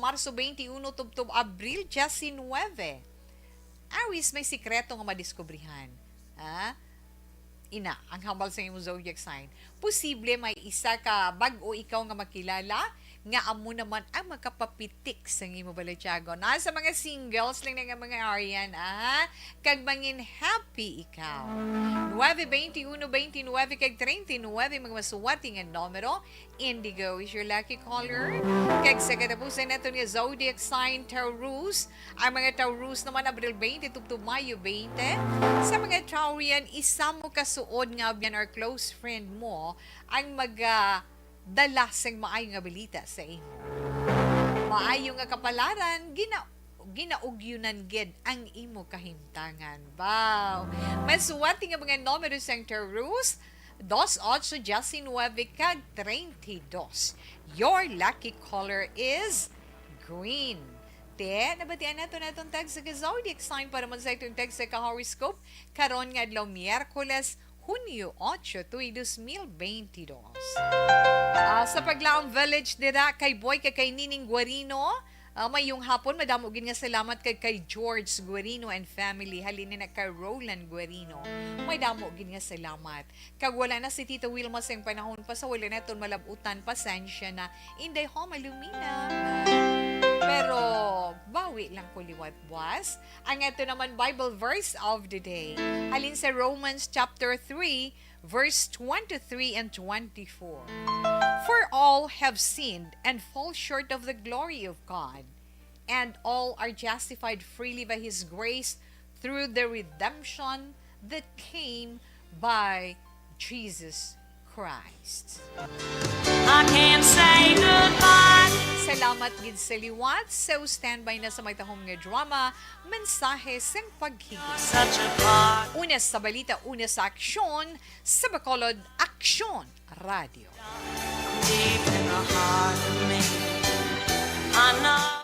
Marso 21 tubtub Abril 19. Aries, may sikreto nga madiskubrihan. Ina, ang hambal sa imong zodiac sign. Posible may isa ka bag-o ikaw nga makilala, nga amo naman ang makapapitik sa imo balatyago. Sa mga singles lang na nga mga Arian, kag mangin happy ikaw. 9, 21, 29, kag 39, mga masuwati nga numero. Indigo is your lucky color. Kag sa katapusan nato ni zodiac sign Taurus. Ang mga Taurus naman Abril 20 tubto Mayo 20. Sa mga Taurian, isa mo kasuod nga biyan or close friend mo ang dala sang maayo nga balita sa imo. Maayo nga kapalaran, ginaugyunan gid ang imo kahimtangan. Wow! Masuwati nga mga numero sang Taurus, 2, 8, 19, kag 32. Your lucky color is green. Nabatian nato natong tag sa zodiac sign para man sa itong tag sa ka-horoscope karon nga adlaw Miyerkules, Hunyo 8, 2022. Sa Paglaong Village dira kay Boy kay Nining Guarino, mayong hapon madamo gid nga salamat kay George Guarino and family halin na kay Roland Guarino. May damo gid nga salamat. Kag wala na si Tita Wilma sa panahon pa sa wala naton malabutan, pasensya na. Inday ho malumina. Pero bawi lang ko liwat was. Ang ito naman Bible verse of the day. Halin sa Romans chapter 3 verse 23 and 24. For all have sinned and fall short of the glory of God, and all are justified freely by His grace through the redemption that came by Jesus Christ. I can't say goodbye. Salamat gid sa liwat. So standby na sa may tahong nga drama, mensahe sang paghigit. Such a part. Una sa balita, una sa aksyon, sa Bacolod Aksyon Radio. Deep in the heart of me. I know